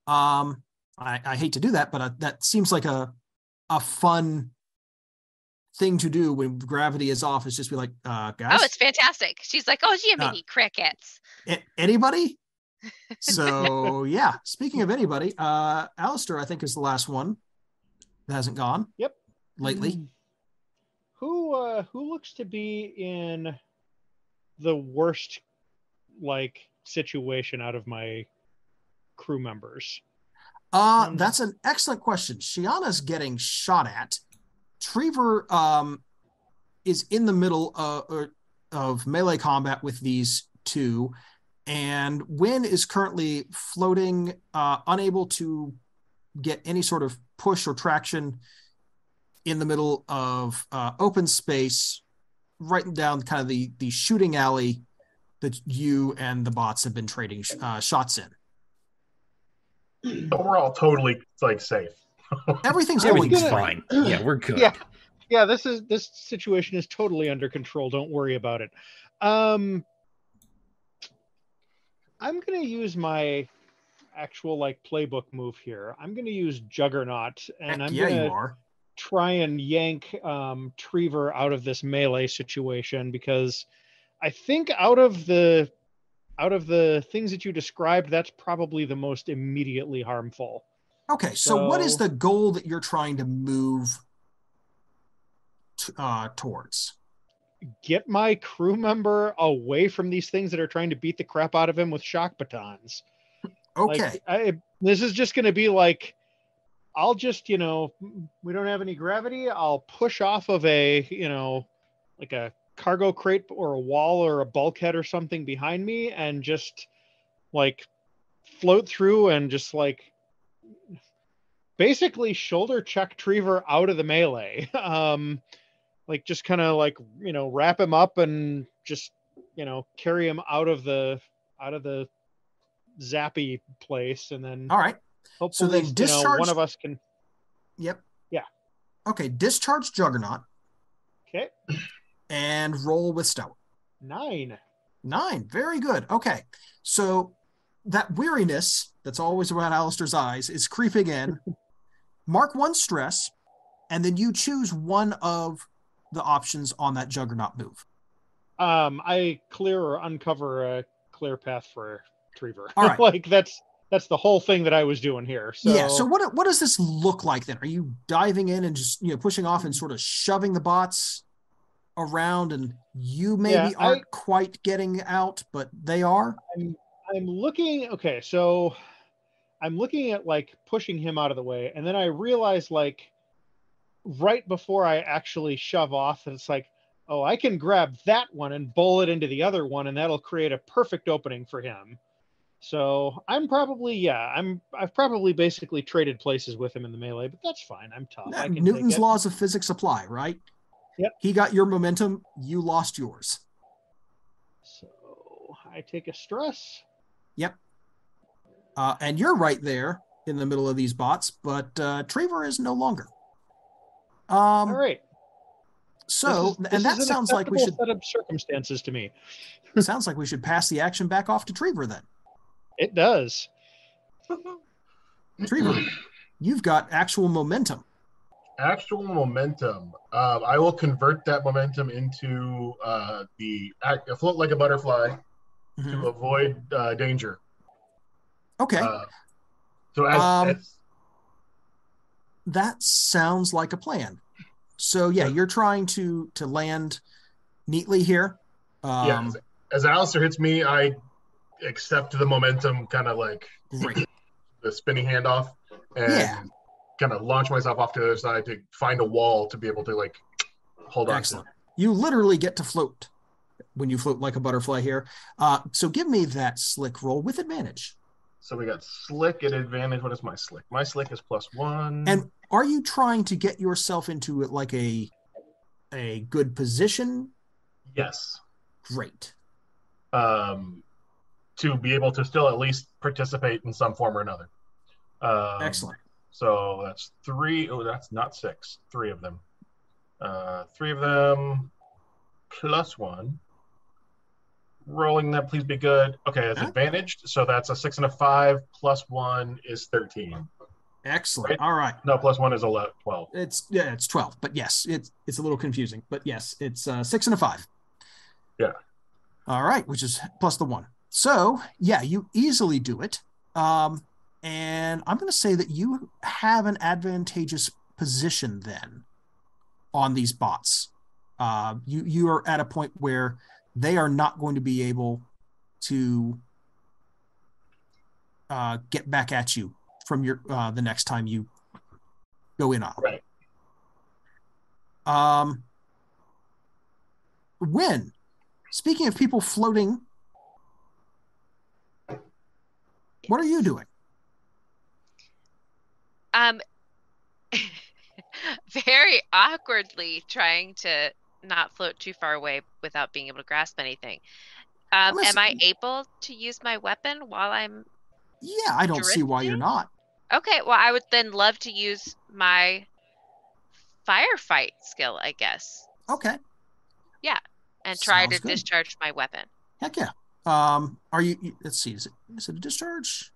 I hate to do that, but that seems like a fun thing to do when gravity is off, is just be like, guys. Oh, it's fantastic. She's like, oh, Jiminy crickets. Anybody? So yeah, speaking of anybody, Alistair, I think, is the last one that hasn't gone. Yep. Lately. Who looks to be in the worst situation out of my crew members? That's an excellent question. Shiana's getting shot at. Trevor is in the middle of melee combat with these 2, and Wynn is currently floating, unable to get any sort of push or traction in the middle of open space, right down kind of the shooting alley that you and the bots have been trading shots in. But we're all totally safe. Everything's fine. Yeah, we're good. Yeah, this situation is totally under control. Don't worry about it. I'm gonna use my actual playbook move here. I'm gonna use Juggernaut, and I'm gonna try and yank Trevor out of this melee situation, because I think out of the things that you described, that's probably the most immediately harmful. Okay, so what is the goal that you're trying to move towards? Get my crew member away from these things that are trying to beat the crap out of him with shock batons. Okay. This is just going to be I'll just, we don't have any gravity. I'll push off of a cargo crate or a wall or a bulkhead or something behind me, and just float through and just basically shoulder check Trevor out of the melee. Just kind of wrap him up and just, carry him out of the zappy place. And then, all right. Hopefully, so then discharge, one of us can. Yep. Yeah. Okay. Discharge Juggernaut. Okay. And roll with stealth. 9. Very good. Okay. So that weariness that's always around Alistair's eyes is creeping in. Mark 1 stress, and then you choose one of the options on that Juggernaut move. I clear or uncover a clear path for Trevor. All right. That's the whole thing that I was doing here. So yeah. So what does this look like then? Are you diving in and just pushing off and sort of shoving the bots around, and you maybe aren't quite getting out, but they are? I'm I'm looking. Okay, so I'm looking at like pushing him out of the way, and then I realize like right before I actually shove off, that it's like, oh, I can grab that one and bowl it into the other one, and that'll create a perfect opening for him. So I've probably basically traded places with him in the melee, but that's fine. I'm tough. I can Newton's take it. laws of physics apply, right? Yep. He got your momentum, you lost yours. So I take a stress. Yep. And you're right there in the middle of these bots, but Trevor is no longer. All right. So, this and that is an sounds like we should. set of circumstances to me. Sounds like we should pass the action back off to Trevor then. It does. Trevor, you've got actual momentum. Actual momentum. I will convert that momentum into float like a butterfly to avoid danger. Okay. So as that sounds like a plan. So yeah, you're trying to land neatly here. As Alistair hits me, I accept the momentum, kind of like Great. the spinning handoff, and kind of launch myself off to the other side to find a wall to be able to like hold on. Excellent. You literally get to float when you float like a butterfly here. So give me that slick roll with advantage. So we got slick at advantage. What is my slick? My slick is +1. And are you trying to get yourself into like a good position? Yes. Great. To be able to still at least participate in some form or another. Excellent. So that's 3. Oh, that's not 6. 3 of them. 3 of them +1. Rolling that, please be good. Okay, it's advantaged. So that's a 6 and a 5. +1 is 13. Excellent. Right? All right. No, +1 is 12. It's 12. But yes, it's a little confusing. But yes, it's 6 and a 5. Yeah. All right, which is plus the 1. So yeah, you easily do it. And I'm going to say that you have an advantageous position then on these bots. You are at a point where they are not going to be able to get back at you from your the next time you go in on them. Right. When, speaking of people floating, what are you doing? Very awkwardly trying to not float too far away without being able to grasp anything. Am I able to use my weapon while I'm Yeah, I don't see why you're not. Okay, well, I would then love to use my firefight skill, I guess. Okay. Yeah, and try Sounds to good. discharge my weapon. Heck yeah. Are you, let's see, is it a discharge?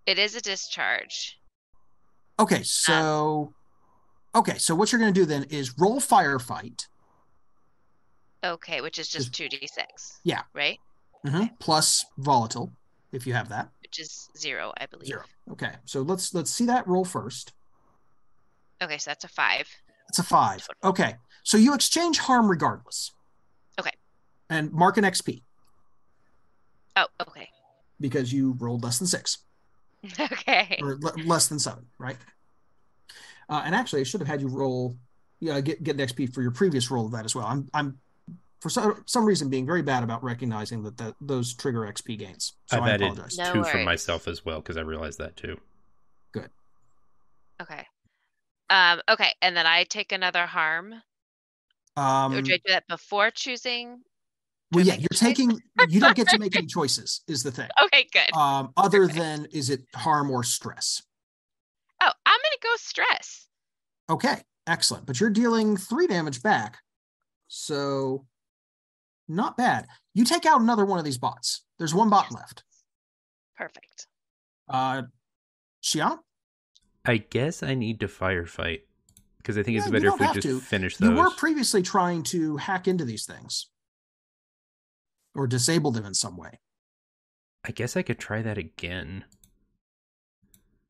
It is a discharge. Okay, so what you're going to do then is roll firefight. Okay, which is just 2d6. Yeah. Right? Mm-hmm. Plus volatile, if you have that. Which is 0, I believe. 0. Okay, so let's see that roll first. Okay, so that's a 5. It's a 5. Okay, so you exchange harm regardless. Okay. And mark an XP. Oh, okay. Because you rolled less than 6. Okay. Or less than 7, right? And actually, I should have had you roll, get an XP for your previous roll of that as well. I'm for some reason being very bad about recognizing that those trigger XP gains. So I've I added apologize. 2 for myself as well because I realized that too. Good. Okay. Okay, and then I take another harm. Or do I do that before choosing? Well, yeah, you don't get to make any choices, is the thing. Okay, good. Other than, is it harm or stress? Oh, I'm going to go stress. Okay, excellent. But you're dealing 3 damage back. So, not bad. You take out another one of these bots. There's 1 bot left. Perfect. Xian? I guess I need to firefight because I think it's better if we just finish those. You were previously trying to hack into these things or disable them in some way. I guess I could try that again.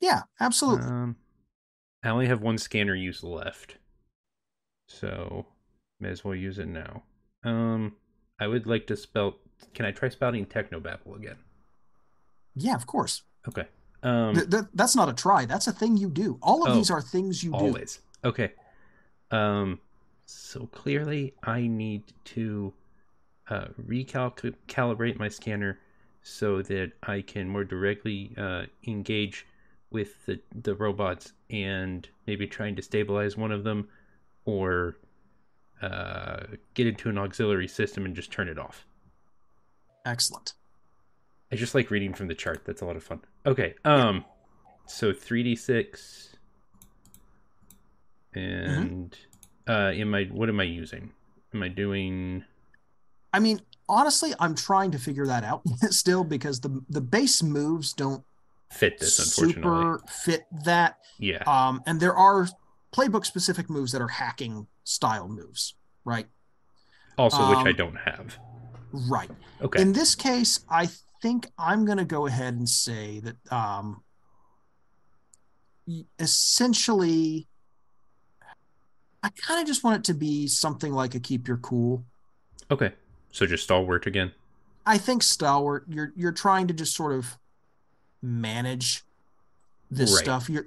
Yeah, absolutely. I only have 1 scanner use left, so may as well use it now. I would like to spell. Can I try spouting Technobabble again? Yeah, of course. Okay. That's not a try. That's a thing you do. All of these are things you always. Do. Okay. So clearly I need to recalibrate my scanner so that I can more directly engage with the robots and maybe trying to stabilize one of them or get into an auxiliary system and just turn it off. Excellent. I just like reading from the chart. That's a lot of fun. Okay. So 3d6 and what am I using? Am I doing? I mean, honestly, I'm trying to figure that out still because the base moves don't fit this, unfortunately. Fit that. Yeah. And there are playbook specific moves that are hacking style moves, right? Also, which I don't have. Right. Okay. In this case, I think I'm going to go ahead and say that essentially I kind of just want it to be something like a keep your cool. Okay. So just stalwart again? I think stalwart, you're trying to just sort of manage this stuff. You're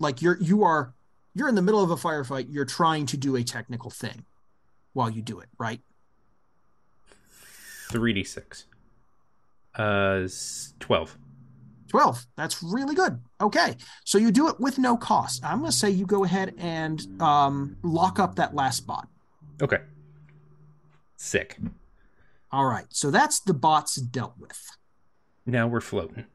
in the middle of a firefight, you're trying to do a technical thing while you do it, right? 3d6. 12. 12. That's really good. Okay. So you do it with no cost. I'm going to say you go ahead and lock up that last bot. Okay. Sick. All right. So that's the bots dealt with. Now we're floating.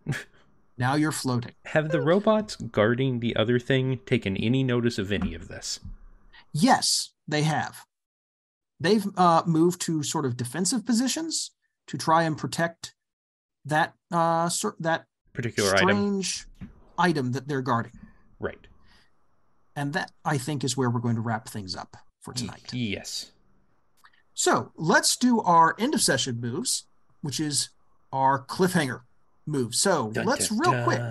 Now you're floating. Have the robots guarding the other thing taken any notice of any of this? Yes, they have. They've moved to sort of defensive positions to try and protect that that particular strange item that they're guarding. Right. And that, I think, is where we're going to wrap things up for tonight. Yes. So let's do our end of session moves, which is our cliffhanger move. So let's real quick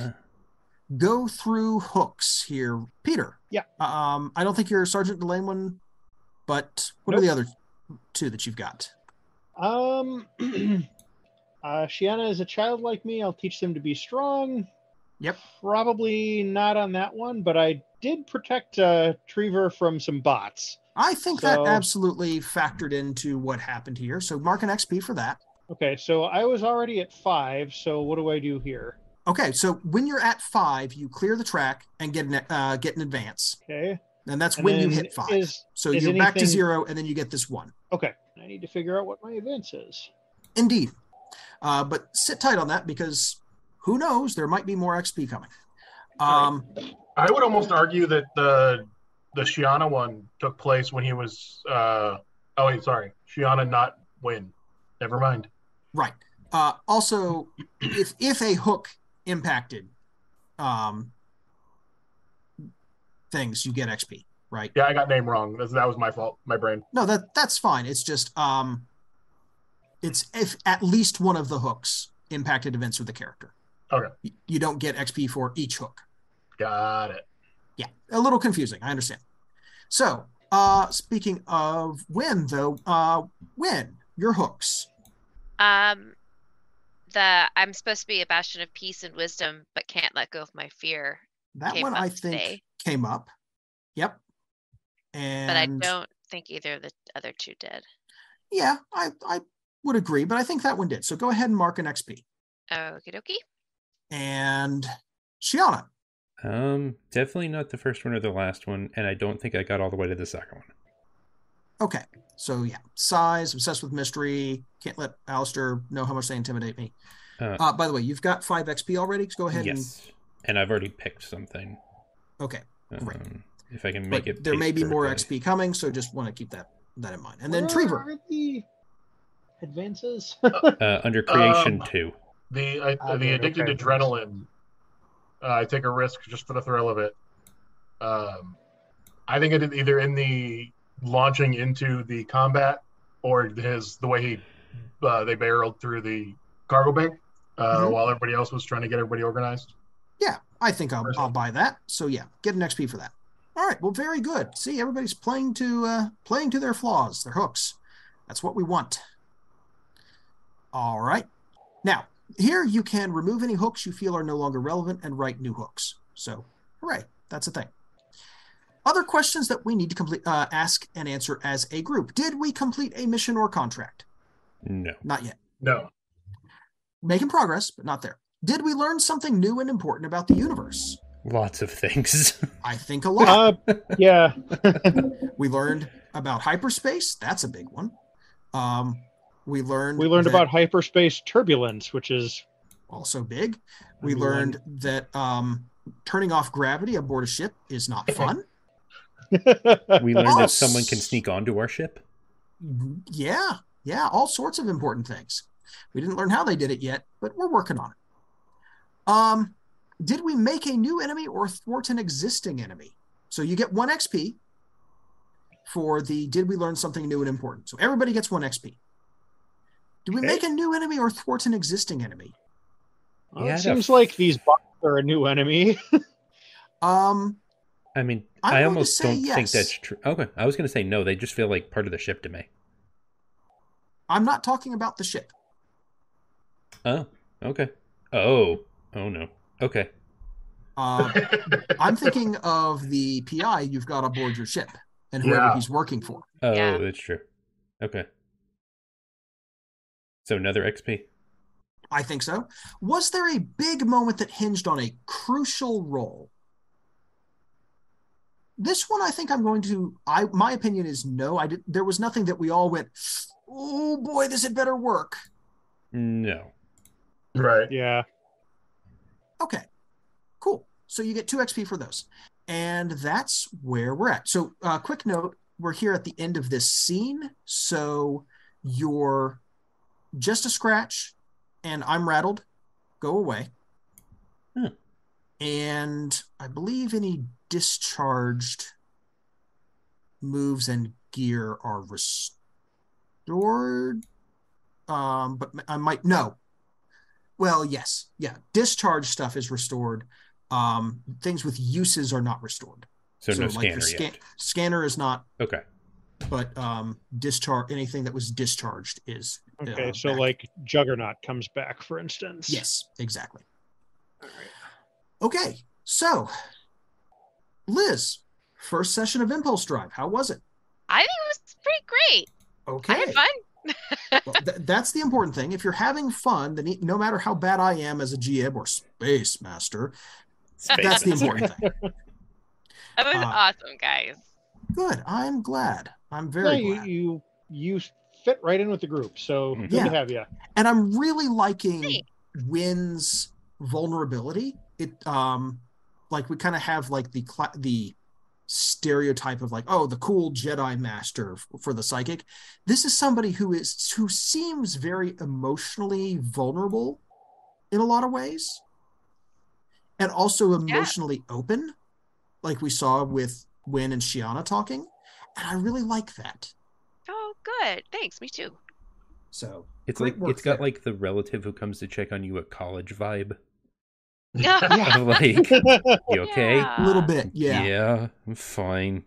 go through hooks here. Peter. Yeah. I don't think you're Sergeant Delane one, but what are the other two that you've got? Shiana is a child like me. I'll teach them to be strong. Yep. Probably not on that one, but I did protect Trever from some bots. I think that absolutely factored into what happened here. So mark an XP for that. Okay, so I was already at 5, so what do I do here? Okay, so when you're at 5, you clear the track and get an advance. Okay. And that's when you hit 5. So you're back to 0, and then you get this 1. Okay. I need to figure out what my advance is. Indeed. But sit tight on that because who knows? There might be more XP coming. I would almost argue that the Shiana one took place when he was Shiana not win. Never mind. Right. Also, if a hook impacted things, you get XP, right? Yeah, I got name wrong. That was my fault. My brain. No, that's fine. It's just it's if at least one of the hooks impacted events with the character. Okay. You don't get XP for each hook. Got it. Yeah, a little confusing. I understand. So, speaking of Win, though, Win, your hooks. I'm supposed to be a bastion of peace and wisdom, but can't let go of my fear. That one I think came up. Yep. But I don't think either of the other two did. Yeah, I would agree, but I think that one did. So go ahead and mark an XP. Okie dokie. And Shiana. Definitely not the first one or the last one, and I don't think I got all the way to the second one. Okay, so yeah, size, obsessed with mystery, can't let Alistair know how much they intimidate me. By the way, you've got 5 XP already, so go ahead. Yes, and I've already picked something. Okay, great. If I can make it. There may be more XP coming, so just want to keep that in mind. And then Trever. Where are the advances? Under creation 2. The addicted to adrenaline. I take a risk just for the thrill of it. I think it is either in the launching into the combat or the way they barreled through the cargo bay while everybody else was trying to get everybody organized. Yeah, I think I'll buy that. So yeah, get an XP for that. All right, well, very good. See, everybody's playing to their flaws, their hooks. That's what we want. All right. Now, Here you can remove any hooks you feel are no longer relevant and write new hooks. So, hooray, that's a thing. Other questions that we need to ask and answer as a group. Did we complete a mission or contract? No. Not yet. No. Making progress, but not there. Did we learn something new and important about the universe? Lots of things. I think a lot. Yeah. We learned about hyperspace. That's a big one. We learned about hyperspace turbulence, which is also big. We learned that turning off gravity aboard a ship is not fun. We learned that someone can sneak onto our ship. Yeah, all sorts of important things. We didn't learn how they did it yet, but we're working on it. Did we make a new enemy or thwart an existing enemy? So you get 1 XP for the did we learn something new and important. So everybody gets 1 XP. Did we make a new enemy or thwart an existing enemy? It seems like these bots are a new enemy. I mean, I almost don't think that's true. Okay, I was going to say no. They just feel like part of the ship to me. I'm not talking about the ship. Oh, okay. Oh no. Okay. I'm thinking of the PI you've got aboard your ship and whoever he's working for. Oh, yeah. That's true. Okay. So another XP? I think so. Was there a big moment that hinged on a crucial role? This one, I think I'm going to. My opinion is no. There was nothing that we all went, oh boy, this had better work. No. Right. Yeah. Okay. Cool. So you get 2 XP for those, and that's where we're at. So, quick note: we're here at the end of this scene. So you're just a scratch, and I'm rattled. Go away. And I believe any discharged moves and gear are restored. But I might no. Well, yes, yeah. Discharge stuff is restored. Things with uses are not restored. So no scanner yet. Scanner is not. Okay. But discharge anything that was discharged is. Okay, so back. Like Juggernaut comes back, for instance. Yes, exactly. All right. Okay, so Liz, first session of Impulse Drive. How was it? I think it was pretty great. Okay. I had fun. Well, that's the important thing. If you're having fun, then no matter how bad I am as a GM or Space Master, that's the important thing. That was awesome, guys. Good. I'm glad. I'm very glad. You fit right in with the group, so good to have you. And I'm really liking Wynn's vulnerability. It like we kind of have like the stereotype of like, oh, the cool Jedi Master for the psychic. This is somebody who seems very emotionally vulnerable in a lot of ways, and also emotionally open, like we saw with Wynn and Shiana talking, and I really like that. Oh, good. Thanks. Me too. So it's like it's got like the relative who comes to check on you at college vibe. Yeah. Like, you okay? Yeah. A little bit, yeah. Yeah, I'm fine.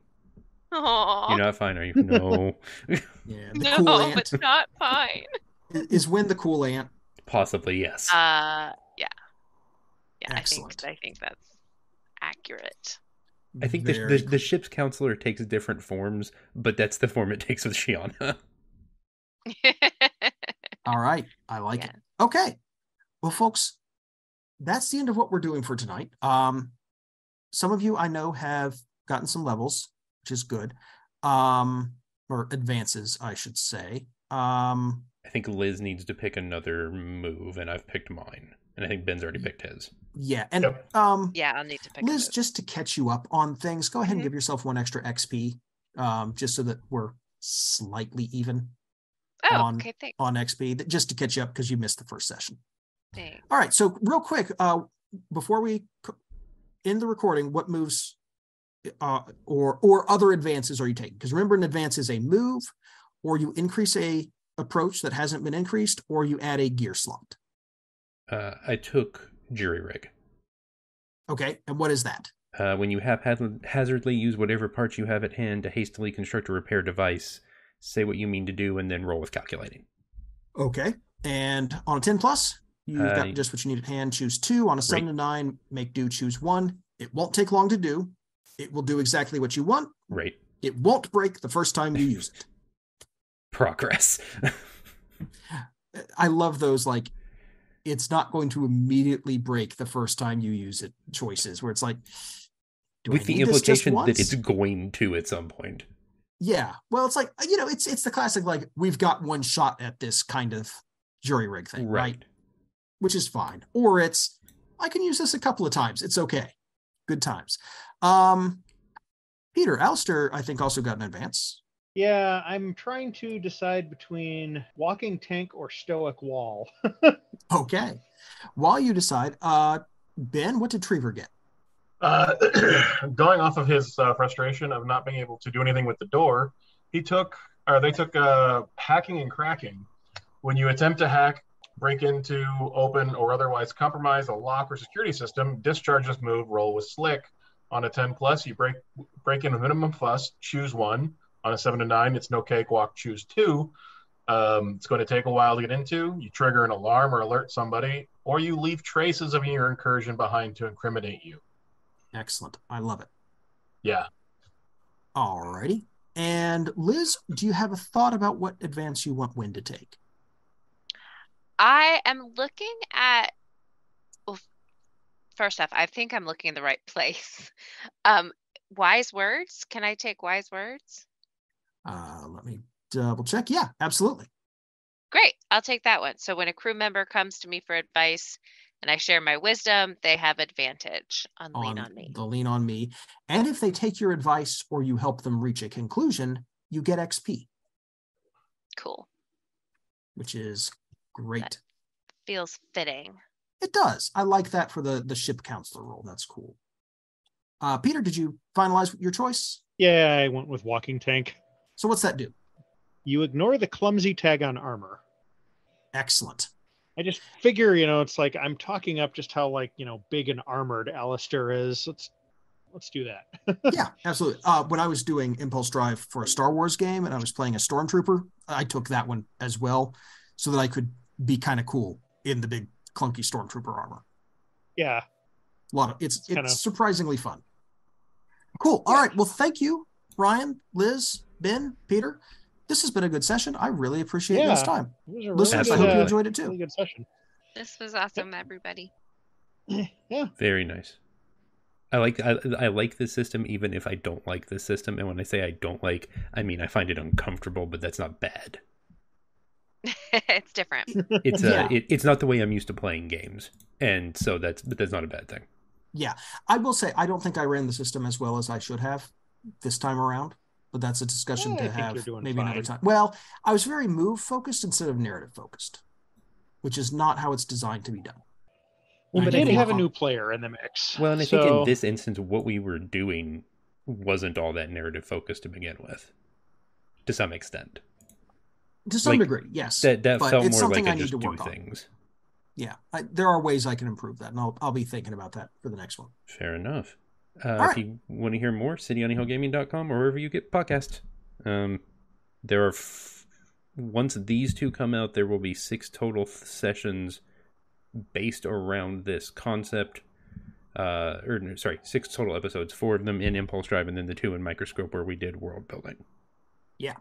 Aww. You're not fine, are you? No. Yeah, the cool aunt. It's not fine. Is Wynn the cool aunt? Possibly, yes. Yeah. Excellent. I think that's accurate. I think the ship's counselor takes different forms, but that's the form it takes with Shiana. All right. I like it. Okay. Well, folks, that's the end of what we're doing for tonight. Some of you I know have gotten some levels, which is good. Or advances, I should say. I think Liz needs to pick another move, and I've picked mine. And I think Ben's already picked his. Yeah. And I'll need to pick Liz, just to catch you up on things, go ahead and give yourself 1 extra XP, just so that we're slightly even on XP, just to catch you up because you missed the first session. Thanks. All right. So real quick, before we end the recording, what moves or other advances are you taking? Because remember, an advance is a move, or you increase a approach that hasn't been increased, or you add a gear slot. I took jury rig. Okay, and what is that? When you haphazardly use whatever parts you have at hand to hastily construct a repair device, say what you mean to do, and then roll with calculating. Okay, and on a 10+? You've got just what you need at hand. Choose 2. On a 7 to 9, make do, choose 1. It won't take long to do. It will do exactly what you want. Right. It won't break the first time you use it. Progress. I love those, like, it's not going to immediately break the first time you use it choices, where it's like, with the implication that it's going to at some point. Yeah. Well, it's like, it's the classic, like, we've got one shot at this kind of jury rig thing, right? Which is fine. Or it's, I can use this a couple of times. It's okay. Good times. Peter, Alistair, I think, also got an advance. Yeah, I'm trying to decide between walking tank or stoic wall. Okay. While you decide, Ben, what did Trevor get? Going off of his frustration of not being able to do anything with the door, they took hacking and cracking. When you attempt to hack, break into, open, or otherwise compromise a lock or security system, discharge this move, roll with slick. On a 10 plus, you break in with minimum fuss, choose 1. On a 7 to 9, it's no cakewalk, choose 2. It's going to take a while to get into. You trigger an alarm or alert somebody, or you leave traces of your incursion behind to incriminate you. Excellent. I love it. Yeah. Alrighty. And Liz, do you have a thought about what advance you want Wynn to take? I am looking at, well, first off, I think I'm looking in the right place. Wise words. Can I take wise words? Let me double check. Yeah, absolutely. Great. I'll take that one. So when a crew member comes to me for advice and I share my wisdom, they have advantage on lean on me. The lean on me. And if they take your advice or you help them reach a conclusion, you get XP. Cool. Which is great. That feels fitting. It does. I like that for the ship counselor role. That's cool. Peter, did you finalize your choice? Yeah, I went with walking tank. So what's that do? You ignore the clumsy tag on armor. Excellent. I just figure, it's like I'm talking up just how, like, big and armored Alistair is. Let's do that. Yeah, absolutely. When I was doing Impulse Drive for a Star Wars game and I was playing a Stormtrooper, I took that one as well so that I could be kind of cool in the big clunky Stormtrooper armor. Yeah. It's surprisingly fun. Cool. All right. Well, thank you, Bryan, Liz, Ben, Peter. This has been a good session. I really appreciate this time. Listeners, I hope you enjoyed it too. Really good session. This was awesome, everybody. Yeah. Very nice. I like this system, even if I don't like this system. And when I say I don't like, I mean I find it uncomfortable, but that's not bad. It's different. It's not the way I'm used to playing games, and so that's not a bad thing. Yeah, I will say I don't think I ran the system as well as I should have this time around, but that's a discussion to have maybe another time. Well, I was very move focused instead of narrative focused, which is not how it's designed to be done. Well, but they have a new player in the mix. Well, and I think in this instance, what we were doing wasn't all that narrative focused to begin with, to some extent. To some degree, yes. That felt more like I just do things. Yeah, there are ways I can improve that, and I'll be thinking about that for the next one. Fair enough. If you want to hear more, cityonthehillgaming.com or wherever you get podcasts. There are, once these 2 come out, there will be 6 total sessions based around this concept. 6 total episodes, 4 of them in Impulse Drive, and then the 2 in Microscope where we did world building. Yeah.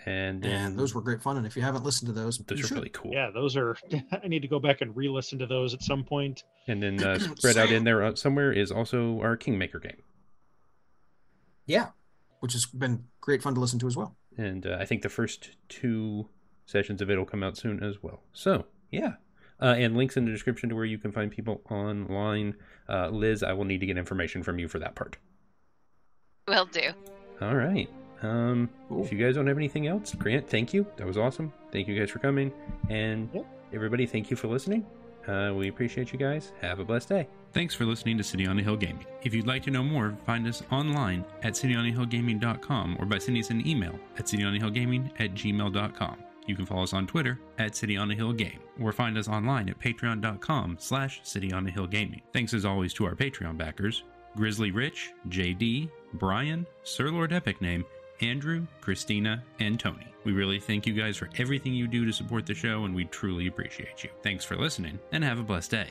And those were great fun. And if you haven't listened to those are really cool. Yeah, those are. I need to go back and re-listen to those at some point. And then spread out in there somewhere is also our Kingmaker game. Yeah, which has been great fun to listen to as well. And I think the first 2 sessions of it will come out soon as well. So, yeah. And links in the description to where you can find people online. Liz, I will need to get information from you for that part. Will do. All right. Cool. If you guys don't have anything else, Grant, thank you. That was awesome. Thank you guys for coming. And everybody, thank you for listening. We appreciate you guys. Have a blessed day. Thanks for listening to City on the Hill Gaming. If you'd like to know more, find us online at cityonthehillgaming.com or by sending us an email at cityonthehillgaming@gmail.com. You can follow us on Twitter at cityonthehillgame or find us online at patreon.com/cityonthehillgaming. Thanks as always to our Patreon backers, Grizzly Rich, JD, Bryan, Sir Lord Epic Name, Andrew, Christina, and Tony. We really thank you guys for everything you do to support the show, and we truly appreciate you. Thanks for listening, and have a blessed day.